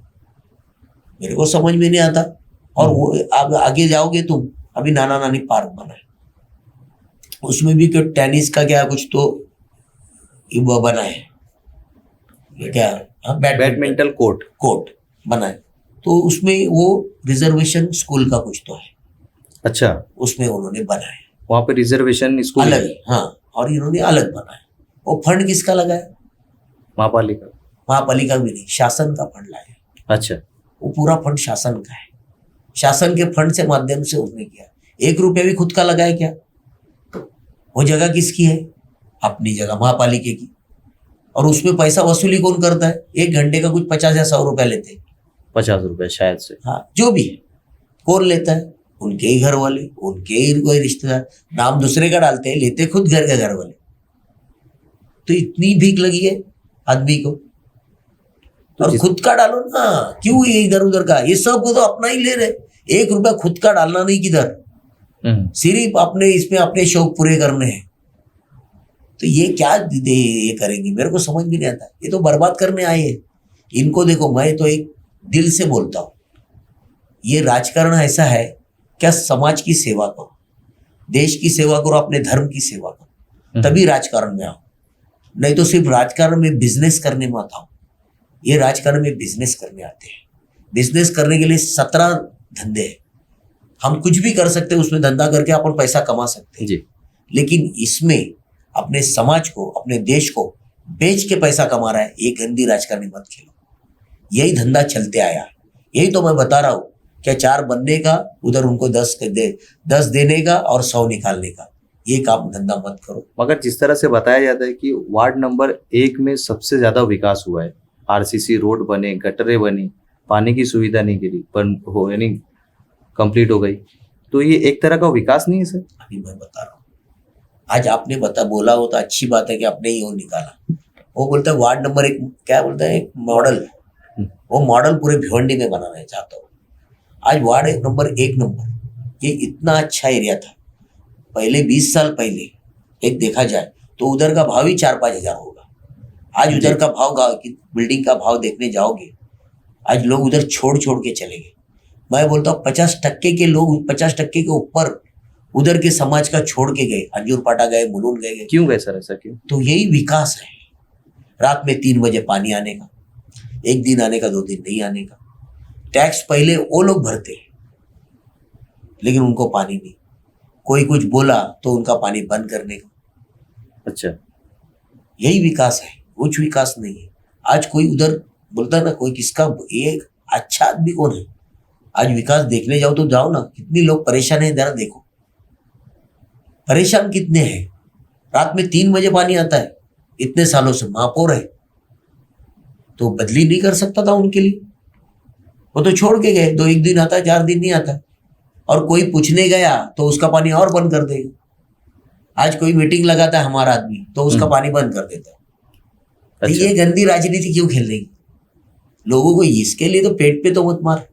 S2: मेरे को समझ में नहीं आता। और वो आप आगे जाओगे तुम, अभी नाना नानी पार्क बना है, उसमें भी क्यों टेनिस का क्या कुछ तो वो बना है, ये क्या
S1: बैडमिंटन
S2: कोर्ट बना है। तो उसमें वो रिजर्वेशन स्कूल का कुछ तो है।
S1: अच्छा।
S2: उसमें उन्होंने बनाया,
S1: वहाँ पे रिजर्वेशन स्कूल
S2: अलग है। हाँ, और इन्होंने अलग बनाया। वो फंड किसका लगा है? महापालिका भी नहीं, शासन का फंड लाया।
S1: अच्छा।
S2: वो पूरा फंड शासन का है, शासन के फंड से माध्यम से उसने किया। 1 रुपया भी खुद का लगा है क्या? वो जगह किसकी है? अपनी जगह, महापालिका की। और उसमें पैसा वसूली कौन करता है? 1 घंटे का कुछ 50 या 100 रुपया लेते हैं।
S1: 50 रुपए शायद से।
S2: हाँ, जो भी है, कौन लेता है? उनके ही घर वाले, उनके ही कोई रिश्तेदार। नाम दूसरे का डालते हैं, लेते खुद घर के घर वाले। तो इतनी भीख लगी है आदमी को, और खुद का डालो ना, क्यों ये इधर उधर का? ये सब को तो अपना ही ले रहे। 1 रुपया खुद का डालना नहीं किधर, सिर्फ अपने इसमें अपने शौक पूरे करने हैं। तो ये क्या ये करेंगे, मेरे को समझ भी नहीं आता। ये तो बर्बाद करने आए हैं। इनको देखो, मैं तो एक दिल से बोलता हूँ, ये राजकारण ऐसा है, क्या समाज की सेवा करो, देश की सेवा करो, अपने धर्म की सेवा करो, तभी राजकारण में आओ। नहीं तो सिर्फ राजकारण में बिजनेस करने मत आओ। ये राजकारण में बिजनेस करने आते हैं। बिजनेस करने के लिए 17 धंधे हैं, हम कुछ भी कर सकते हैं, उसमें धंधा करके अपन पैसा कमा सकते हैं।
S1: जी।
S2: लेकिन इसमें अपने समाज को, अपने देश को बेच के पैसा कमा रहा है, ये गंदी राजकारणी मत खेलो। यही धंधा चलते आया, यही तो मैं बता रहा हूँ। क्या 4 बनने का, उधर उनको 10 देने का और 100 निकालने का, ये काम धंधा मत करो।
S1: मगर जिस तरह से बताया जाता है कि वार्ड नंबर 1 में सबसे ज्यादा विकास हुआ है, आरसीसी रोड बने, गटरें बनी, पानी की सुविधा नहीं गिरी पर हो यानी कंप्लीट हो गई, तो ये एक तरह का विकास नहीं है सर?
S2: अभी मैं बता रहा हूँ, आज आपने बोला हो तो अच्छी बात है कि आपने ही वो निकाला। वो बोलता है वार्ड नंबर 1 क्या बोलता है, एक मॉडल, वो मॉडल पूरे भिवंडी में बनाना चाहता हूँ। आज वार्ड नंबर 1 ये इतना अच्छा एरिया था। पहले 20 साल पहले एक देखा जाए तो उधर का भाव ही 4-5 हजार होगा। आज उधर का भाव, गाँव की बिल्डिंग का भाव देखने जाओगे, आज लोग उधर छोड़ के चले गए। मैं बोलता हूँ 50% के लोग, 50% के ऊपर उधर के समाज का छोड़ के गए, अंजूर पाटा गए, मुलुंड गए।
S1: क्यों गए सर, ऐसा क्यों?
S2: तो यही विकास है। रात में 3 बजे पानी आने का, 1 दिन आने का, 2 दिन नहीं आने का। टैक्स पहले वो लोग भरते लेकिन उनको पानी नहीं, कोई कुछ बोला तो उनका पानी बंद करने का।
S1: अच्छा,
S2: यही विकास है, कुछ विकास नहीं है। आज कोई उधर बोलता है ना, कोई किसका, ये अच्छा आदमी कौन है? आज विकास देखने जाओ तो जाओ ना, कितने लोग परेशान है, जरा देखो परेशान कितने हैं। रात में 3 बजे पानी आता है, इतने सालों से महापौर है तो बदली नहीं कर सकता था उनके लिए? वो तो छोड़ के गए, 1 दिन आता है, 4 दिन नहीं आता। और कोई पूछने गया तो उसका पानी और बंद कर देगा। आज कोई मीटिंग लगाता है हमारा आदमी तो उसका पानी बंद कर देता है।
S1: अच्छा।
S2: ये गंदी राजनीति क्यों खेल रही? लोगों को इसके लिए तो पेट पे तो मत मार।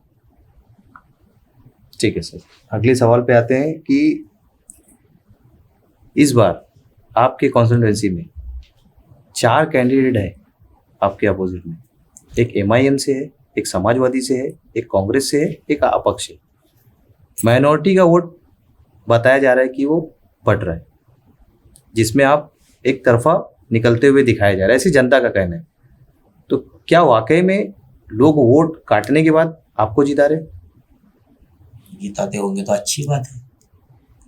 S1: ठीक है सर, अगले सवाल पे आते हैं कि इस बार आपके कॉन्स्टिट्यूएंसी में 4 कैंडिडेट है आपके अपोजिट में। एक MIM से है, एक समाजवादी से है, एक कांग्रेस से है, एक अपक्ष है। माइनॉरिटी का वोट बताया जा रहा है कि वो बट रहा है, जिसमें आप एक तरफा निकलते हुए दिखाया जा रहा है, ऐसी जनता का कहना है। तो क्या वाकई में लोग वोट काटने के बाद आपको जिता रहे?
S2: जिताते होंगे तो अच्छी बात है,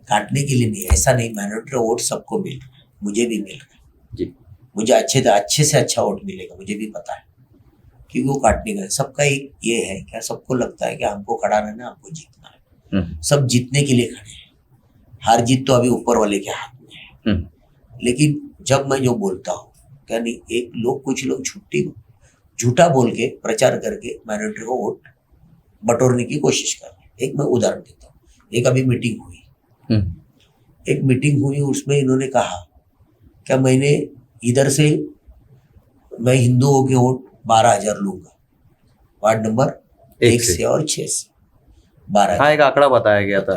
S2: काटने के लिए नहीं, ऐसा नहीं। माइनॉरिटी वोट सबको मिल रहा है, मुझे भी मिल रहा है
S1: जी।
S2: मुझे अच्छे से अच्छा वोट मिलेगा, मुझे भी पता है, क्योंकि वो काटने का सबका एक ये है। क्या सबको लगता है कि हमको खड़ा रहना, हमको जीतना है। सब जीतने के लिए खड़े हैं, हार जीत तो अभी ऊपर वाले के हाथ में है। लेकिन जब मैं जो बोलता हूँ, क्या नहीं, कुछ लोग झूठा बोल के प्रचार करके माइनॉरिटी को वोट बटोरने की कोशिश कर रहे हैं। एक मैं उदाहरण देता हूँ, एक अभी मीटिंग हुई, उसमें इन्होंने कहा क्या मैंने इधर से मैं हिंदुओं के वोट 12,000 लूंगा, वार्ड नंबर 1 से और 6 से 12।
S1: हाँ, एक आंकड़ा बताया गया था।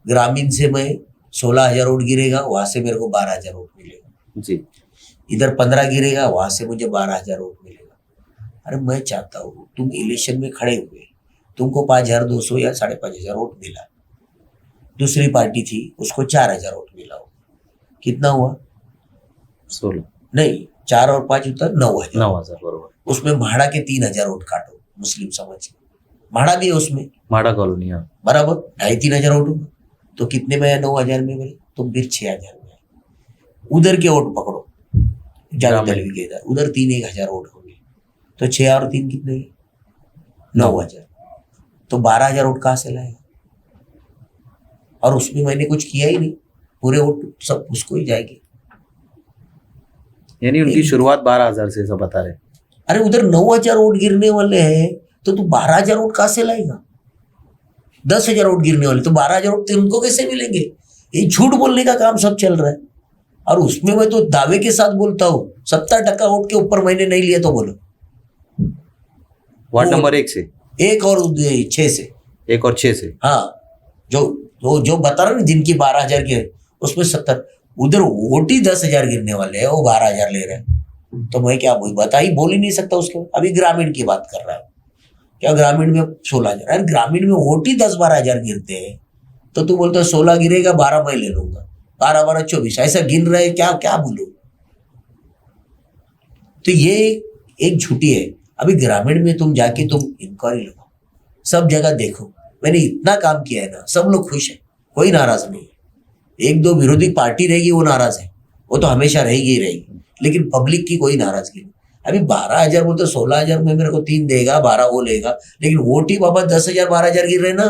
S2: ग्रामीण से मैं 16,000 वोट गिरेगा, वहां से मेरे को 12,000 वोट मिलेगा जी। इधर 15 गिरेगा, वहां से मुझे 12,000 वोट मिलेगा। अरे मैं चाहता हूँ तुम इलेक्शन में खड़े हुए, तुमको 5,200 या 5,500 वोट मिला, दूसरी पार्टी थी उसको 4,000 वोट मिला हो, कितना हुआ? 16 नहीं, 4 और 5 होता 9,000 बरोबर। उसमें म्हाड़ा के 3,000 वोट काटो, मुस्लिम समाज के म्हाड़ा भी है उसमें, म्हाड़ा कॉलोनी बराबर 2,500-3,000 वोट होगा, तो कितने में है? 9,000 में बने, तो फिर 6,000 में। उधर के वोट पकड़ो, इधर उधर 3,000 वोट होंगे, तो 6 और 3 कितने? 9,000। तो 12,000 वोट कहाँ से लाएगा? और उसमें मैंने कुछ किया ही नहीं, पूरे वोट सब उसको ही जाएगी।
S1: यानी उनकी शुरुआत 12,000 से सब बता रहे।
S2: अरे उधर 9,000 वोट गिरने वाले हैं तो तू 12,000 वोट कहाँ से लाएगा? 10,000 वोट गिरने वाले तो 12,000 वोट उनको कैसे मिलेंगे? ये झूठ बोलने का काम सब चल रहा है। और उसमें मैं तो दावे के साथ बोलता हूँ 70% वोट के ऊपर मैंने नहीं लिया, तो बोलो
S1: वार्ड नंबर 1 से
S2: 1 और 6 से
S1: 1 और 6 से।
S2: हाँ, जो बता रहा ना जिनकी 12,000 के, उसमें 70, उधर वोट ही 10,000 गिरने वाले हैं, वो 12,000 ले रहे हैं। तो मैं क्या बोल ही नहीं सकता उसके। अभी ग्रामीण की बात कर रहा हूँ, क्या ग्रामीण में 16,000? अरे ग्रामीण में वोट ही 10-12,000 गिरते हैं, तो तू बोलता 16 गिरेगा, 12 मैं ले लूंगा, 12-12 24, ऐसा गिन रहे क्या बोलूं? तो ये एक झूठी है। अभी ग्रामीण में तुम जाके तुम इंक्वायरी लगाओ, सब जगह देखो, मैंने इतना काम किया है ना, सब लोग खुश है, कोई नाराज नहीं है। 1-2 विरोधी पार्टी रहेगी वो नाराज है, वो तो हमेशा रहेगी ही रहेगी, लेकिन पब्लिक की कोई नाराजगी नहीं। अभी 12,000 बोलते 16,000 में मेरे को 3 देगा, 12 वो लेगा, लेकिन वोट ही बाबा 10,000 12,000 गिर रहे ना।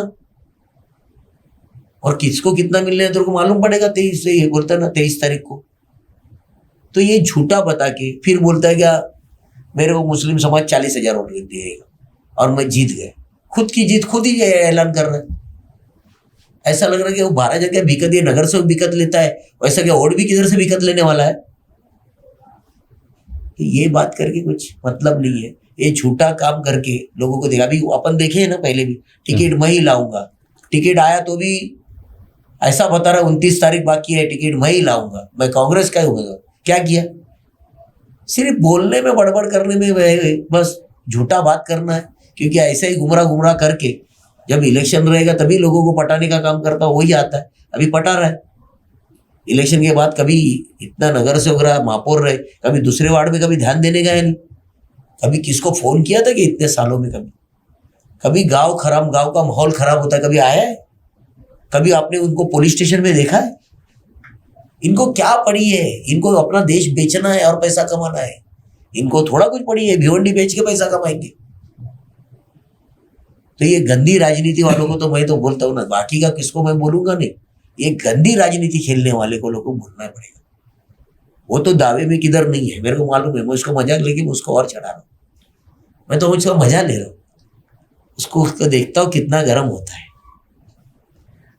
S2: और किसको कितना मिलने हैं तेरे को मालूम पड़ेगा 23 से, ये बोलता है ना 23 तारीख को। तो ये झूठा बता के फिर बोलता है क्या मेरे को मुस्लिम समाज 40,000 वोट देगा और मैं जीत गया। खुद की जीत खुद ही ऐलान कर रहा है। ऐसा लग रहा है कि वो 12,000 क्या बिकत, ये नगर से बिकत लेता है, वैसा क्या वोट भी किधर से बिकत लेने वाला है। तो ये बात करके कुछ मतलब नहीं है। ये झूठा काम करके लोगों को देखा। अभी अपन देखे है ना पहले भी, टिकट मैं ही लाऊंगा, टिकट आया तो भी ऐसा बता रहा 29 तारीख बाकी है, टिकट मैं ही लाऊंगा, मैं कांग्रेस का ही उम्मीदवार। क्या किया? सिर्फ बोलने में बड़बड़ करने में बस झूठा बात करना है। क्योंकि ऐसे ही गुमराह करके जब इलेक्शन रहेगा तभी लोगों को पटाने का काम करता वही आता है। अभी पटा रहा है। इलेक्शन के बाद कभी इतना नगर से वगैरह महापौर रहे, कभी दूसरे वार्ड में कभी ध्यान देने गया नहीं। कभी किसको फोन किया था कि इतने सालों में कभी गांव का माहौल खराब होता है कभी आया है? कभी आपने उनको पुलिस स्टेशन में देखा है? इनको क्या पड़ी है? इनको अपना देश बेचना है और पैसा कमाना है। इनको थोड़ा कुछ पड़ी है, भिवंडी बेच के पैसा कमाएंगे। तो ये गंदी राजनीति वालों को तो मैं तो बोलता हूँ ना, बाकी का किसको मैं बोलूंगा नहीं। ये गंदी राजनीति खेलने वाले को लोगों को बोलना पड़ेगा। वो तो दावे में किधर नहीं है, मेरे को मालूम है। मैं उसको मजाक लेके उसको और चढ़ा रहा हूँ। मैं तो उसका मजा ले रहा हूँ। उसको देखता हूँ कितना गर्म होता है।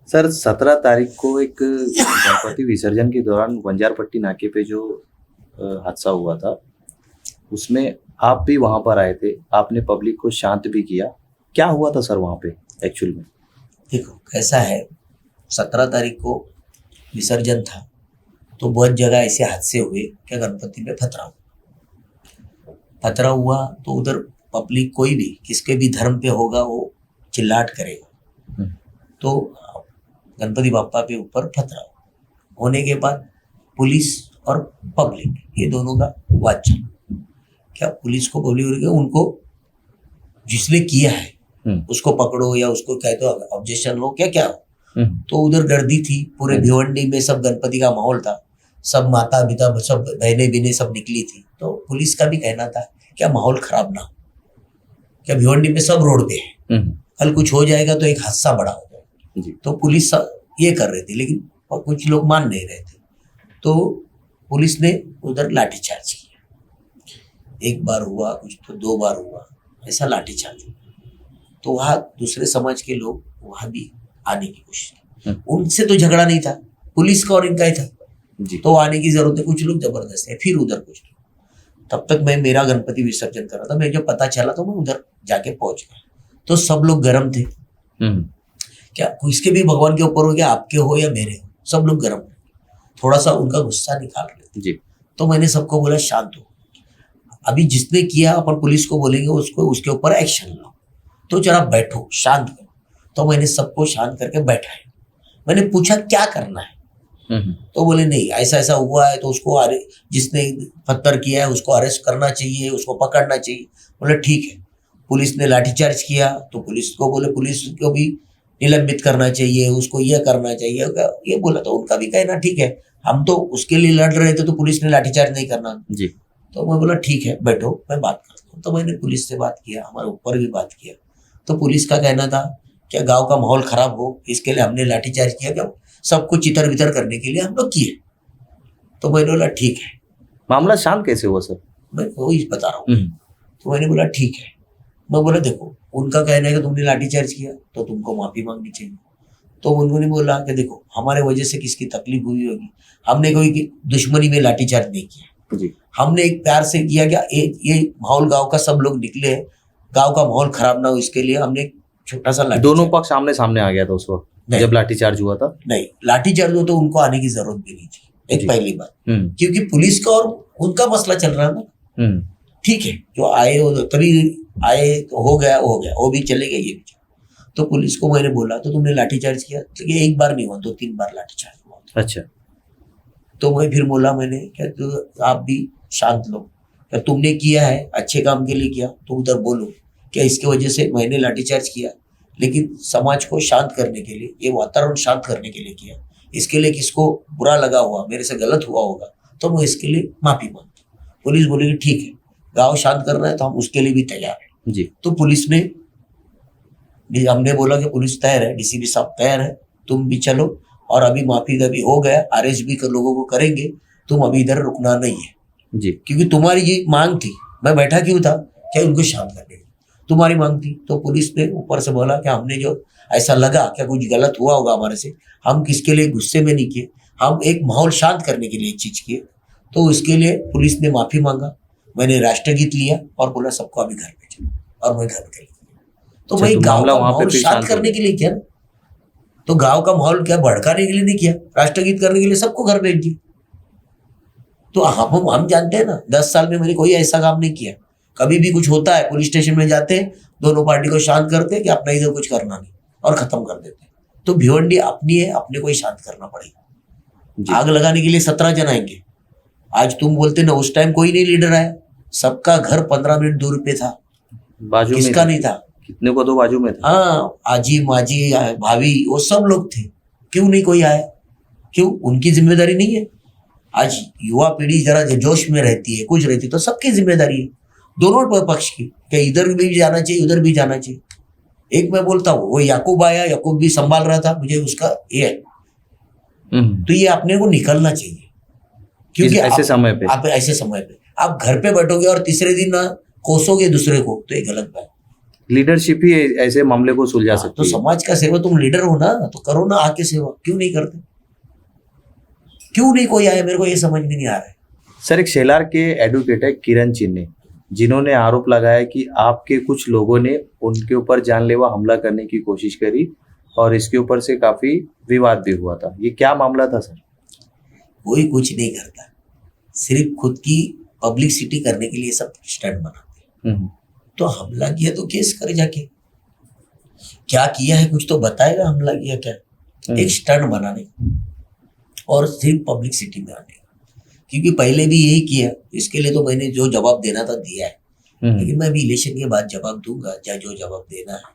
S1: सर 17 तारीख को एक गणपति विसर्जन के दौरान बंजारपट्टी नाके पे जो हादसा हुआ था, उसमें आप भी वहां पर आए थे, आपने पब्लिक को शांत भी किया। क्या हुआ था सर वहां पे एक्चुअल में?
S2: देखो कैसा है, 17 तारीख को विसर्जन था तो बहुत जगह ऐसे हादसे हुए क्या गणपति में खतरा हुआ तो उधर पब्लिक कोई भी किसके भी धर्म पे होगा वो चिल्लाट करेगा। तो गणपति बाप्पा के ऊपर खतरा होने के बाद पुलिस और पब्लिक ये दोनों का वाद चला। क्या पुलिस को बोली उनको जिसने किया है उसको पकड़ो या उसको कह दो, ऑब्जेक्शन लो, क्या तो उधर गर्दी थी पूरे भिवंडी में, सब गणपति का माहौल था, सब माता पिता सब बहने बिने सब निकली थी। तो पुलिस का भी कहना था क्या माहौल खराब ना हो, क्या भिवंडी में सब रोड पे है, कल कुछ हो जाएगा तो एक हादसा बड़ा हो जाएगा। तो पुलिस ये कर रही थी, लेकिन कुछ लोग मान नहीं रहे थे। तो पुलिस ने उधर लाठीचार्ज किया। एक बार हुआ कुछ तो 2 बार हुआ, ऐसा लाठीचार्ज हुआ। तो वहाँ दूसरे समाज के लोग वहाँ भी आने की कोशिश की। उनसे तो झगड़ा नहीं था, पुलिस का और इनका ही था जी। तो आने की जरूरत है, कुछ लोग जबरदस्त है। फिर उधर कुछ तब तक मैं मेरा गणपति विसर्जन कर रहा था। मैं जब पता चला तो मैं उधर जाके पहुंच गया। तो सब लोग गर्म थे। क्या किसके भी भगवान के ऊपर हो, क्या आपके हो या मेरे हो, सब लोग गर्म थे। थोड़ा सा उनका गुस्सा निकाल रहे थे। तो मैंने सबको बोला शांत हो, अभी जिसने किया अपन पुलिस को बोलेंगे उसको उसके ऊपर एक्शन लो, तो जरा बैठो शांत करो। तो मैंने सबको शांत करके बैठाया। मैंने पूछा क्या करना है, तो बोले नहीं ऐसा ऐसा हुआ है तो उसको जिसने पत्थर किया है उसको अरेस्ट करना चाहिए, उसको पकड़ना चाहिए। बोले ठीक है। पुलिस ने लाठीचार्ज किया तो पुलिस को बोले पुलिस को भी निलंबित करना चाहिए, उसको ये करना चाहिए, ये बोला। तो उनका भी कहना ठीक है, हम तो उसके लिए लड़ रहे थे तो पुलिस ने लाठीचार्ज नहीं करना जी। तो मैं बोला ठीक है बैठो मैं बात करता हूँ। तो मैंने पुलिस से बात किया, हमारे ऊपर भी बात किया। तो पुलिस का कहना था क्या गांव का माहौल खराब हो इसके लिए हमने लाठीचार्ज किया, क्या सबको चितर वितर करने के लिए हम लोग किए। तो मैंने बोला ठीक है।
S1: मामला शांत कैसे हुआ सर?
S2: मैं वही बता रहा हूँ। तो मैंने बोला ठीक है। मैं बोला देखो उनका कहना है कि तुमने लाठीचार्ज किया तो तुमको माफी मांगनी चाहिए। तो उन्होंने बोला कि देखो हमारे वजह से किसकी तकलीफ हुई होगी, हमने कोई दुश्मनी में लाठीचार्ज नहीं किया जी। हमने एक प्यार से किया क्या ये माहौल गांव का सब लोग निकले हैं, गांव का माहौल खराब ना हो इसके लिए हमने छोटा सा लाठी।
S1: दोनों पक्ष आमने सामने आ गया था उस वक्त जब लाठीचार्ज हुआ था? नहीं,
S2: लाठीचार्ज हुआ तो उनको आने की जरूरत भी नहीं थी, एक पहली बात। क्योंकि पुलिस का और उनका मसला चल रहा है ना। ठीक है जो आए हो तभी आए तो हो गया, वो भी चले गए ये भी। तो पुलिस को मैंने बोला तो तुमने लाठीचार्ज किया? तो ये एक बार नहीं हुआ, 2-3 बार लाठीचार्ज हुआ।
S1: अच्छा।
S2: तो मैं फिर बोला मैंने क्या तो आप भी शांत लो, क्या तुमने किया है अच्छे काम के लिए किया तो उधर बोलो क्या इसकी वजह से मैंने लाठीचार्ज किया, लेकिन समाज को शांत करने के लिए, ये वातावरण शांत करने के लिए किया। इसके लिए किसको बुरा लगा हुआ, मेरे से गलत हुआ होगा तो मैं इसके लिए माफी मांगता पुलिस बोलेगी ठीक है, गांव शांत करना है तो हम उसके लिए भी तैयार हैं।
S1: जी
S2: तो पुलिस ने हमने बोला कि पुलिस तैयार है, डीसीपी साहब तैयार है, तुम भी चलो, और अभी माफी दबी हो गया, अरेस्ट भी कर लोगों को करेंगे, तुम अभी इधर रुकना नहीं है,
S1: जी
S2: क्योंकि तुम्हारी ये मांग थी। मैं बैठा क्यों था, क्या उनको शांत करने की तुम्हारी मांग थी। तो पुलिस ने ऊपर से बोला कि हमने जो ऐसा लगा क्या कुछ गलत हुआ होगा हमारे से, हम किसके लिए गुस्से में नहीं किए, हम एक माहौल शांत करने के लिए चीज किए। तो उसके लिए पुलिस ने माफी मांगा, मैंने राष्ट्रगीत लिया और बोला सबको अभी घर पे चलो, और मैं घर पे गया। तो
S1: अच्छा,
S2: भाई
S1: तो
S2: गांव
S1: मामला
S2: का
S1: वहाँ पे
S2: माहौल
S1: फिर
S2: शांत
S1: शांत हो
S2: करने
S1: गया।
S2: के लिए किया ना, तो गांव का माहौल क्या भड़काने के लिए नहीं किया, राष्ट्रगीत करने के लिए सबको घर भेज दिया। तो हम जानते हैं ना, 10 साल में मैंने कोई ऐसा काम नहीं किया। कभी भी कुछ होता है पुलिस स्टेशन में जाते हैं, दोनों पार्टी को शांत करते हैं कि अपना इधर कुछ करना नहीं, और खत्म कर देते हैं। तो भिवंडी अपनी है, अपने को ही शांत करना पड़ेगा।
S1: जी
S2: आग लगाने के लिए 17 जन आएंगे। आज तुम बोलते ना उस टाइम कोई नहीं लीडर आया, सबका घर 15 मिनट दूर पे था,
S1: बाजू में
S2: किसका
S1: था।
S2: नहीं था।
S1: कितने को तो बाजू में था।
S2: हाँ, आजी माजी भाभी वो सब लोग थे, क्यों नहीं कोई आया, क्यों, उनकी जिम्मेदारी नहीं है। आज युवा पीढ़ी जरा जोश में रहती है, कुछ रहती है, तो सबकी जिम्मेदारी है, दोनों पक्ष की, कि इधर भी जाना चाहिए उधर भी जाना चाहिए। एक मैं बोलता हूँ, वो याकूब आया, याकूब भी संभाल रहा था, मुझे उसका ये है, तो ये अपने को निकलना चाहिए, क्योंकि
S1: ऐसे समय पे
S2: आप ऐसे समय पे आप घर पे बैठोगे और तीसरे दिन ना कोसोगे दूसरे को, तो ये गलत बात।
S1: लीडरशिप ही ऐसे मामले को सुलझा
S2: तो
S1: सकती है।
S2: समाज का सेवा, तुम लीडर हो ना, तो करो ना आके सेवा, क्यों नहीं करते, क्यों नहीं कोई आया, मेरे को ये समझ में नहीं आ रहा है।
S1: सर, एक शेलार के एडवोकेट है किरण चिन्ने, जिन्होंने आरोप लगाया कि आपके कुछ लोगों ने उनके ऊपर जानलेवा हमला करने की कोशिश करी और इसके ऊपर से काफी विवाद भी हुआ था। ये क्या मामला था सर?
S2: कोई कुछ नहीं करता, सिर्फ खुद की पब्लिसिटी करने के लिए सब स्टंट बनाते हैं। तो हमला किया तो केस करे जाके, क्या किया है कुछ तो बताएगा, हमला किया क्या, एक स्टंट बनाने और सिर्फ पब्लिसिटी में आने, क्योंकि पहले भी यही किया, इसके लिए तो मैंने जो जवाब देना था दिया है, लेकिन मैं अभी इलेक्शन के बाद जवाब दूंगा, चाहे जो जवाब देना है।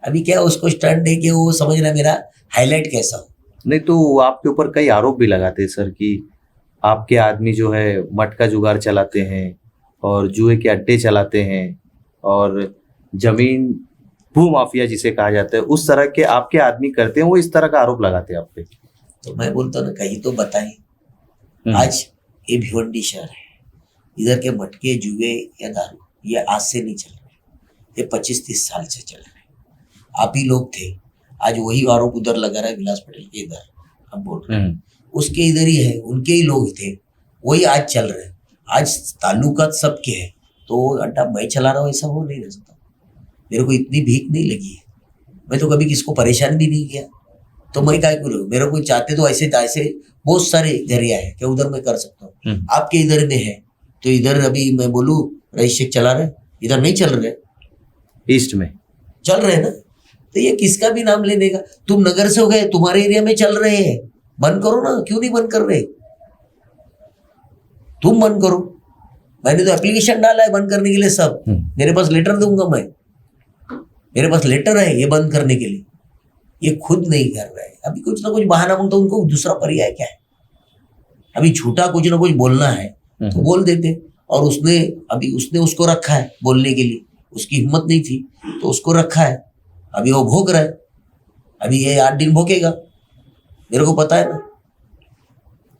S2: अभी क्या उसको स्टंट दे के वो समझ रहा है मेरा हाईलाइट कैसा हो।
S1: नहीं तो वो आपके ऊपर कई आरोप भी लगाते हैं सर कि आपके आदमी जो है मटका जुगाड़ चलाते हैं और जुए के अड्डे चलाते हैं और जमीन भू माफिया जिसे कहा जाता है उस तरह के आपके आदमी करते हैं, वो इस तरह का आरोप लगाते हैं आप पे।
S2: तो मैं बोलता हूँ ना, कहीं तो बताएं। आज ये भिवंडी शहर है, इधर के मटके जुए या दारू ये आज से नहीं चल रहे, ये 25-30 साल से चल रहे। आप ही लोग थे, आज वही आरोप उधर लगा रहा है विलास पटेल के इधर, हम बोल रहे हैं उसके इधर ही है, उनके ही लोग थे, वही आज चल रहे हैं। आज ताल्लुकात सबके है, तो अड्डा मैं चला रहा हूँ ऐसा हो नहीं रह सकता। मेरे को इतनी भीख नहीं लगी है, मैं तो कभी किसको परेशान भी नहीं किया, तो मैं क्या करूँ, मेरे को चाहते तो ऐसे बहुत सारे जरिया है कि उधर मैं कर सकता हूँ। आपके इधर में है तो इधर अभी मैं बोलूँ रईस शेख चला रहे, इधर नहीं चल रहे,
S1: ईस्ट में
S2: चल रहे ना, तो ये किसका भी नाम लेने का। तुम नगर से हो गए, तुम्हारे एरिया में चल रहे हैं, बंद करो ना, क्यों नहीं बंद कर रहे, तुम बंद करो। मैंने तो एप्लीकेशन डाला है बंद करने के लिए सब, मेरे पास लेटर दूंगा मैं, मेरे पास लेटर है ये बंद करने के लिए, ये खुद नहीं कर रहा है। अभी कुछ ना कुछ बहाना मांगता, उनको दूसरा पर्याय क्या है, अभी झूठा कुछ ना कुछ बोलना है तो बोल देते, और उसने उसको रखा है बोलने के लिए, उसकी हिम्मत नहीं थी तो उसको रखा है, अभी वो भोग रहा है, अभी ये 8 दिन भोगेगा, मेरे को पता है ना।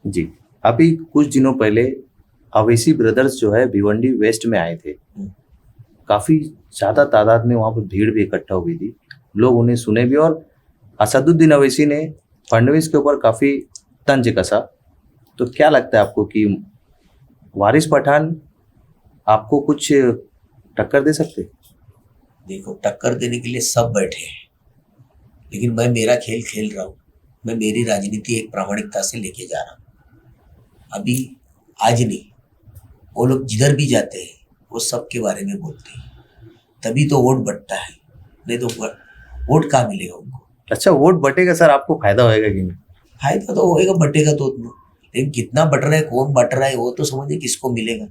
S1: जी, अभी कुछ दिनों पहले अवैसी ब्रदर्स जो है भिवंडी वेस्ट में आए थे, काफी ज्यादा तादाद में वहां पर भीड़ भी इकट्ठा हुई थी, लोग उन्हें सुने भी, और असदुद्दीन अवैसी ने फडणवीस के ऊपर काफी तंज कसा। तो क्या लगता है आपको कि वारिस पठान आपको कुछ टक्कर दे सकते?
S2: देखो, टक्कर देने के लिए सब बैठे हैं, लेकिन मैं मेरा खेल खेल रहा हूँ, मैं मेरी राजनीति एक प्रामाणिकता से लेके जा रहा हूँ। अभी आज नहीं, वो लोग जिधर भी जाते हैं वो सब के बारे में बोलते हैं, तभी तो वोट बटता है, नहीं तो वोट कहाँ मिलेगा उनको।
S1: अच्छा, वोट बटेगा सर, आपको फायदा होएगा कि नहीं?
S2: फायदा तो होएगा, बटेगा तो उतना, लेकिन कितना बट रहा है, कौन बट रहा है, वो तो समझे किसको मिलेगा।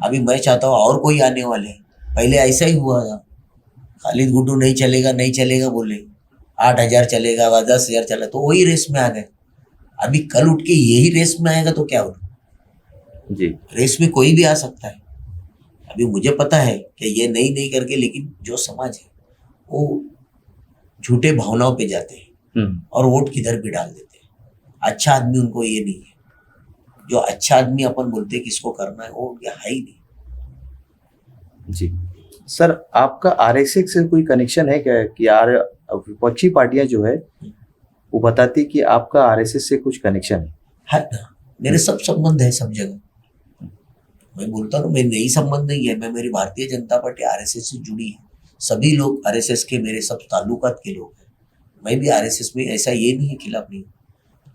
S2: अभी मैं चाहता हूँ और कोई आने वाले हैं, पहले ऐसा ही हुआ था, खालिद गुड्डू नहीं चलेगा बोले, 8,000 चलेगा, 10,000 चला, तो वही रेस में आ गए। अभी कल उठ के यही रेस में आएगा तो क्या होगा।
S1: जी
S2: रेस में कोई भी आ सकता है। अभी मुझे पता है कि ये नहीं करके, लेकिन जो समाज है वो झूठे भावनाओं पे जाते हैं और वोट किधर भी डाल देते हैं। अच्छा आदमी उनको ये नहीं है। जो अच्छा आदमी अपन बोलते हैं किसको करना है, वो उनके है ही नहीं।
S1: जी सर, आपका आरएसएस से कोई कनेक्शन है क्या कि यार विपक्षी पार्टियां जो है वो बताती कि आपका आरएसएस से कुछ कनेक्शन है?
S2: है ना, मेरे सब संबंध है सब जगह। मैं बोलता हूँ मेरे नहीं संबंध नहीं है। मैं मेरी भारतीय जनता पार्टी आरएसएस से जुड़ी है। सभी लोग आरएसएस के मेरे सब ताल्लुकात के लोग हैं। मैं भी आरएसएस में, ऐसा ये नहीं है खिलाफ नहीं।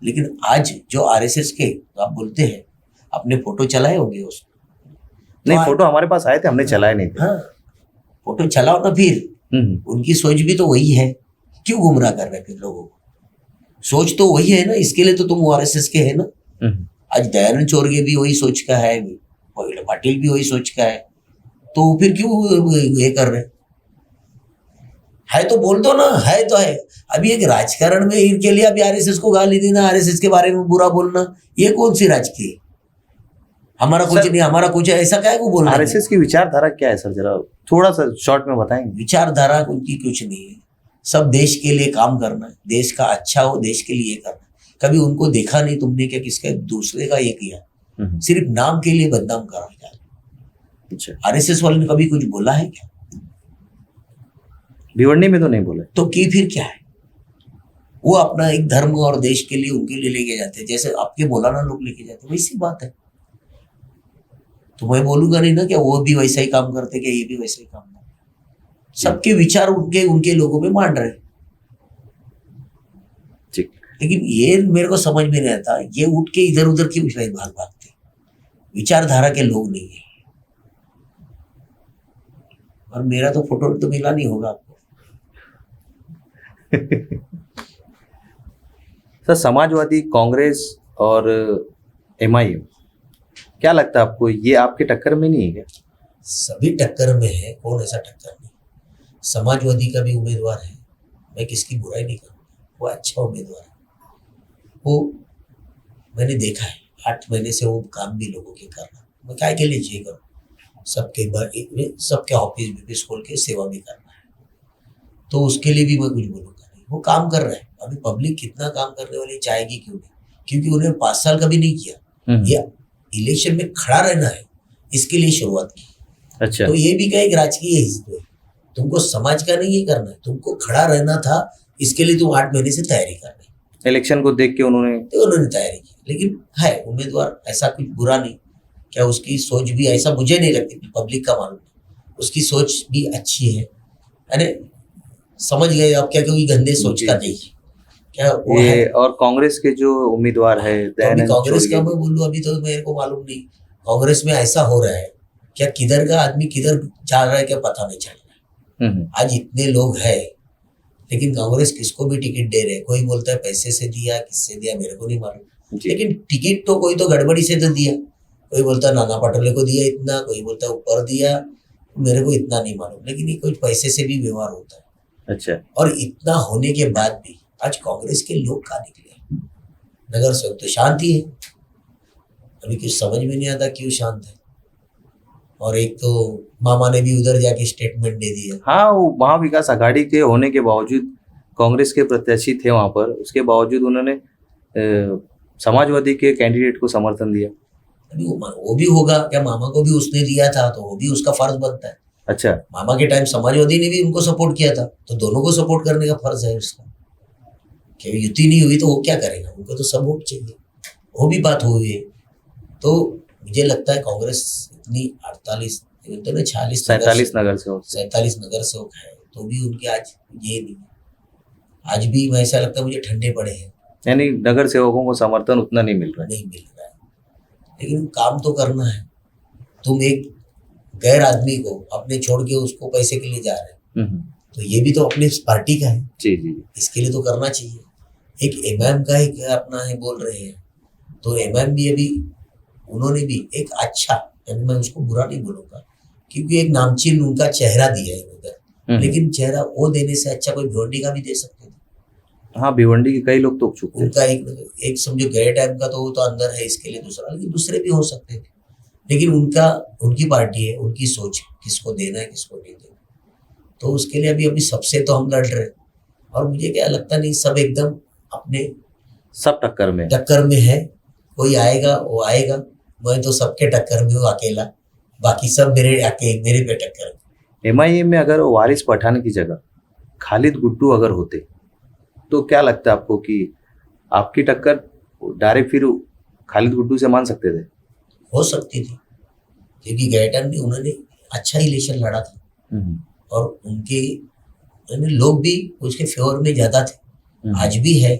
S2: लेकिन आज जो आरएसएस के तो आप बोलते हैं, अपने फोटो चलाए होंगे उस
S1: नहीं, फोटो हमारे पास आए थे, हमने चलाए नहीं थे।
S2: हाँ, फोटो चलाओ ना फिर। उनकी सोच भी तो वही है, क्यों गुमराह कर रहे फिर लोगों को? सोच तो वही है ना, इसके लिए तो तुम आरएसएस के है ना। आज दयानंद चौरगे भी वही सोच का है, पाटिल भी वही सोच का है, तो फिर क्यों ये कर रहे है? तो बोल दो ना, है तो है। अभी एक राजकारण में इनके लिए अभी आरएसएस को गाली देना, आरएसएस के बारे में बुरा बोलना, ये कौन सी राजकीय? हमारा कुछ नहीं, हमारा कुछ है, ऐसा क्या है को बोलना?
S1: आरएसएस की विचारधारा क्या है सर, जरा थोड़ा सा शॉर्ट में बताएंगे।
S2: विचारधारा उनकी कुछ नहीं है। सब देश के लिए काम करना है, देश का अच्छा हो, देश के लिए करना। कभी उनको देखा नहीं तुमने क्या किसका दूसरे का ये किया? सिर्फ नाम के लिए बदनाम करा जा रहा।
S1: अच्छा,
S2: आरएसएस वाले ने कभी कुछ बोला है क्या?
S1: भिवंडी में तो नहीं बोला।
S2: तो की फिर क्या है? वो अपना एक धर्म और देश के लिए उनके लिए लेके जाते हैं, जैसे आपके मौलाना लोग लेके जाते हैं, वैसी बात है। तो मैं बोलूंगा नहीं ना कि वो भी वैसा ही काम करते, कि ये भी वैसा ही काम करते। सबके विचार उनके लोगों में मान रहे।
S1: ठीक,
S2: लेकिन ये मेरे को समझ में नहीं आता, ये उठ के इधर उधर क्यों भागते? विचारधारा के लोग नहीं है। और मेरा तो फोटो तो मिला नहीं होगा आपको।
S1: सर, समाजवादी कांग्रेस और एमआईएम, क्या लगता है आपको, ये आपके टक्कर में नहीं है क्या?
S2: सभी टक्कर में है, कौन ऐसा टक्कर नहीं? समाजवादी का भी उम्मीदवार है, मैं किसकी बुराई नहीं करूँगा, वो अच्छा उम्मीदवार है। वो मैंने देखा है 8 महीने से वो काम भी लोगों के कर रहा। मैं काय के लिए चाहिए करूँ? सबके ऑफिस खोल के सेवा भी करना है, तो उसके लिए भी मैं कुछ बोलूँगा नहीं। वो काम कर रहा है। अभी पब्लिक कितना काम करने वाली चाहेगी क्यों नहीं? क्योंकि उन्हें 5 साल कभी नहीं किया। ये इलेक्शन में खड़ा रहना है, इसके लिए शुरुआत की।
S1: अच्छा,
S2: तो ये भी क्या एक राजकीय हिस्सा है। तुमको समाज का नहीं ये करना है, तुमको खड़ा रहना था, इसके लिए तुम 8 महीने से तैयारी कर रहे।
S1: इलेक्शन को देख के उन्होंने
S2: तैयारी की। लेकिन है उम्मीदवार, ऐसा कुछ बुरा नहीं। क्या उसकी सोच भी ऐसा मुझे नहीं लगती, पब्लिक का मालूम है, उसकी सोच भी अच्छी है। अरे समझ गए आप क्या, कोई गंदे सोच का नहीं क्या वो
S1: ये
S2: है।
S1: और कांग्रेस के जो उम्मीदवार है
S2: तो अभी
S1: दयानंद
S2: कांग्रेस का
S1: चौरगे,
S2: मैं बोलूँ, अभी तो मेरे को मालूम नहीं कांग्रेस में ऐसा हो रहा है क्या, किधर का आदमी किधर जा रहा है क्या पता नहीं चल रहा है। आज इतने लोग हैं, लेकिन कांग्रेस किसको भी टिकट दे रहे हैं। कोई बोलता है पैसे से दिया, किससे दिया मेरे को नहीं मालूम, लेकिन टिकट तो कोई तो गड़बड़ी से तो दिया। कोई बोलता है नाना पटोले को दिया इतना, कोई बोलता है ऊपर दिया, मेरे को इतना नहीं मालूम। लेकिन ये कुछ पैसे से भी व्यवहार होता है।
S1: अच्छा,
S2: और इतना होने के बाद भी आज कांग्रेस के लोग कहाँ निकले? नगर से तो शांति है, अभी कुछ समझ में नहीं आता क्यों शांत है। और एक तो मामा ने भी उधर जाके स्टेटमेंट दे दिया।
S1: हाँ, वो महाविकास आघाड़ी के होने के बावजूद कांग्रेस के प्रत्याशी थे वहां पर, उसके बावजूद उन्होंने समाजवादी के कैंडिडेट को समर्थन दिया।
S2: अभी वो भी होगा क्या, मामा को भी उसने दिया था तो वो भी उसका फर्ज बनता है।
S1: अच्छा,
S2: मामा के टाइम समाजवादी ने भी उनको सपोर्ट किया था, तो दोनों को सपोर्ट करने का फर्ज है उसका। क्या युति नहीं हुई तो वो क्या करेगा? उनको तो सपोर्ट चाहिए। वो भी बात हुई है। तो मुझे लगता है कांग्रेस इतनी 48 तो ना
S1: 47 नगर से
S2: 47 नगर सेवक है, तो भी उनके आज ये नहीं। आज भी मैं ऐसा लगता है मुझे ठंडे पड़े हैं,
S1: यानी नगर सेवकों को समर्थन उतना नहीं मिल रहा है।
S2: नहीं मिल रहा है। लेकिन काम तो करना है। तुम एक गैर आदमी को अपने छोड़ के उसको पैसे के लिए जा रहे हैं, तो ये भी तो अपने पार्टी का है।
S1: जी जी,
S2: इसके लिए तो करना चाहिए। एक एमएम का ही अपना है बोल रहे हैं, तो एमएम भी अभी उन्होंने भी एक अच्छा, मैं उसको बुरा नहीं बोलूंगा, क्योंकि एक नामचीन उनका चेहरा दिया है उधर। लेकिन चेहरा वो देने से अच्छा कोई भिवंडी का भी दे सकते थे।
S1: हाँ, भिवंडी के कई लोग तो चुके हैं।
S2: उनका एक समझो गए टाइम का तो वो तो अंदर है, इसके लिए दूसरा, लेकिन दूसरे भी हो सकते थे। लेकिन उनकी पार्टी है, उनकी सोच है किसको देना है किसको नहीं देना। तो उसके लिए अभी सबसे तो हम लड़ रहे हैं, और मुझे क्या लगता नहीं, सब एकदम अपने
S1: सब टक्कर में।
S2: टक्कर में है। कोई आएगा वो आएगा, मैं तो सबके टक्कर में हूँ अकेला, बाकी सब मेरे पे टक्कर है।
S1: MIM में अगर वारिस पठान की जगह खालिद गुड्डू अगर होते तो क्या लगता है आपको कि आपकी टक्कर डायरेक्ट फिर खालिद गुड्डू से मान सकते थे?
S2: हो सकती थी, क्योंकि गैटन में उन्होंने अच्छा इलेक्शन लड़ा था और उनके लोग भी उसके फेवर में ज़्यादा थे, आज भी है,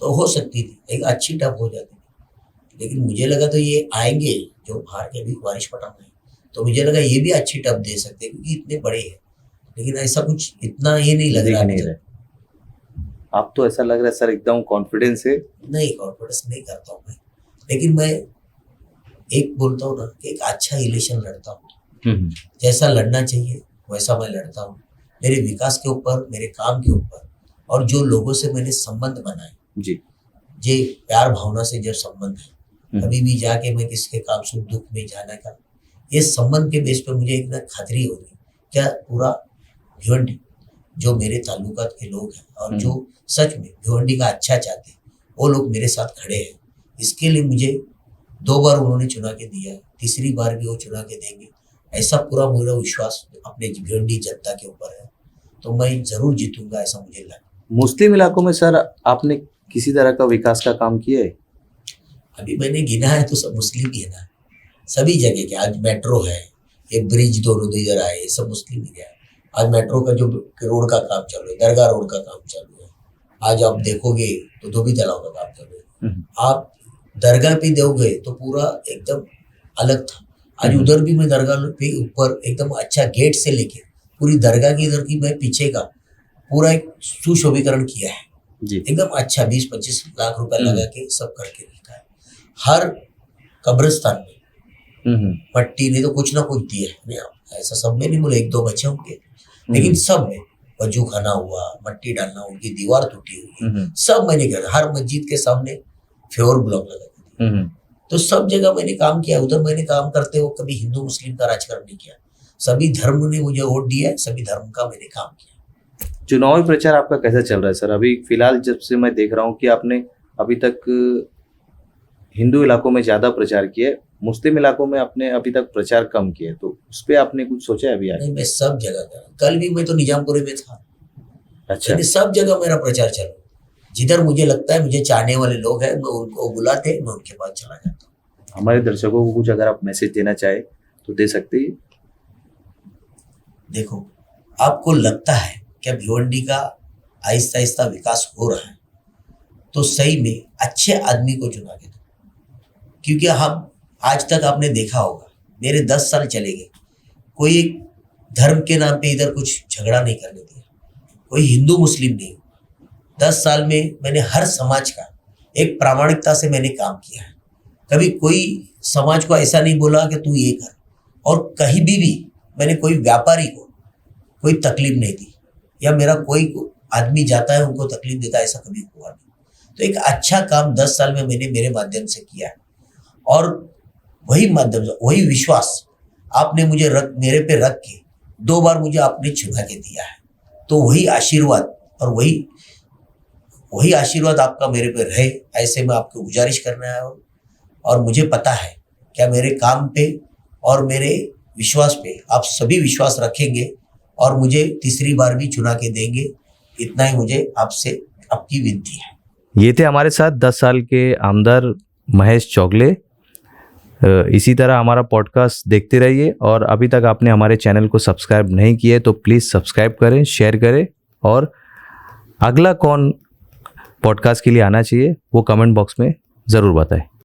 S2: तो हो सकती थी, एक अच्छी टफ हो जाती थी। लेकिन मुझे लगा तो ये आएंगे जो बाहर के भी वारिस पठान है, तो मुझे लगा ये भी अच्छी टफ दे सकते हैं क्योंकि इतने बड़े हैं, लेकिन ऐसा कुछ इतना ये नहीं लग रहा है।
S1: आप तो ऐसा लग रहा है सर एकदम कॉन्फिडेंस है।
S2: नहीं, कॉन्फिडेंस नहीं करता हूँ मैं, लेकिन मैं एक बोलता हूँ ना कि एक अच्छा इलेक्शन लड़ता हूँ, जैसा लड़ना चाहिए वैसा मैं लड़ता हूँ, मेरे विकास के ऊपर, मेरे काम के ऊपर, और जो लोगों से मैंने संबंध बनाए
S1: जी,
S2: जे प्यार भावना से जो संबंध है, कभी भी जाके मैं किसके काम सुख दुख में जाने का, ये संबंध के बेस पे मुझे एक खातरी हो गई क्या पूरा भिवंडी जो मेरे ताल्लुकात के लोग हैं और जो सच में भिवंडी का अच्छा चाहते हैं, वो लोग मेरे साथ खड़े हैं। इसके लिए मुझे 2 बार उन्होंने चुना के दिया है, तीसरी बार भी वो चुना के देंगे, ऐसा पूरा मेरा विश्वास अपने भिवंडी जनता के ऊपर है, तो मैं जरूर जीतूंगा, ऐसा मुझे लगा।
S1: मुस्लिम इलाकों में सर आपने किसी तरह का विकास का काम किया है?
S2: अभी मैंने गिना है तो सब मुस्लिम गिना है, सभी जगह के। आज मेट्रो है, ये ब्रिज दोनों इधर आए, ये सब मुस्लिम एरिया है। आज मेट्रो का जो रोड का काम चालू है, दरगाह रोड का काम चालू है, आज आप देखोगे तो धोबी तालाब का काम चालू है, आप दरगाह पे देखोगे तो पूरा एकदम अलग था। आज उधर भी मैं दरगाह पे ऊपर एकदम अच्छा गेट से लेके पूरी दरगाह की इधर की मैं पीछे का पूरा एक सुशोभीकरण किया है
S1: जी,
S2: एकदम अच्छा 20-25 लाख रुपए लगा के सब करके रखा है। हर कब्रिस्तान में मट्टी नहीं तो कुछ ना कुछ दिया है, ऐसा सब में नहीं बोले, 1-2 बचे होंगे, लेकिन सब में वजू खाना हुआ, मट्टी डालना, उनकी दीवार टूटी हुई, सब मैंने किया। हर मस्जिद के सामने फेवर ब्लॉक लगा दिया, तो सब जगह मैंने काम किया। उधर मैंने काम करते हुए कभी हिंदू मुस्लिम का राजकारण नहीं किया, सभी धर्म ने मुझे वोट दिया है, सभी धर्म का मैंने काम किया।
S1: चुनावी प्रचार आपका कैसा चल रहा है सर? अभी फिलहाल जब से मैं देख रहा हूँ कि आपने अभी तक हिंदू इलाकों में ज्यादा प्रचार किया है, मुस्लिम इलाकों में आपने अभी तक प्रचार कम किया है, तो उस पर आपने कुछ सोचा है अभी?
S2: नहीं, मैं सब जगह कर, कल भी मैं तो निजामपुरी में था।
S1: अच्छा,
S2: सब जगह मेरा प्रचार चला, जिधर मुझे लगता है मुझे चाहने वाले लोग हैं, मैं उनको बुलाते, मैं उनके पास चला जाता हूँ।
S1: हमारे दर्शकों को कुछ अगर आप मैसेज देना चाहे तो दे सकते हैं।
S2: देखो, आपको लगता है क्या भिवंडी का आहिस्ता आहिस्ता विकास हो रहा है, तो सही में अच्छे आदमी को चुना के दो, क्योंकि हम आज तक आपने देखा होगा मेरे 10 साल चले गए, कोई एक धर्म के नाम पे इधर कुछ झगड़ा नहीं करने दिया, कोई हिंदू मुस्लिम नहीं। 10 साल में मैंने हर समाज का एक प्रामाणिकता से मैंने काम किया है, कभी कोई समाज को ऐसा नहीं बोला कि तू ये कर, और कहीं भी मैंने कोई व्यापारी को कोई तकलीफ नहीं दी, या मेरा कोई आदमी जाता है उनको तकलीफ देता है, ऐसा कभी हुआ नहीं। तो एक अच्छा काम 10 साल में मैंने मेरे माध्यम से किया है, और वही माध्यम से वही विश्वास आपने मुझे मेरे पे रख के 2 बार मुझे आपने चुना के दिया है, तो वही आशीर्वाद और वही आशीर्वाद आपका मेरे पे रहे, ऐसे मैं आपको गुजारिश करना है। और मुझे पता है क्या मेरे काम पे और मेरे विश्वास पे आप सभी विश्वास रखेंगे और मुझे तीसरी बार भी चुना के देंगे, इतना ही मुझे आपसे आपकी विनती है।
S3: ये थे हमारे साथ 10 साल के आमदार महेश चौगले। इसी तरह हमारा पॉडकास्ट देखते रहिए, और अभी तक आपने हमारे चैनल को सब्सक्राइब नहीं किया है तो प्लीज़ सब्सक्राइब करें, शेयर करें, और अगला कौन पॉडकास्ट के लिए आना चाहिए वो कमेंट बॉक्स में ज़रूर बताएं।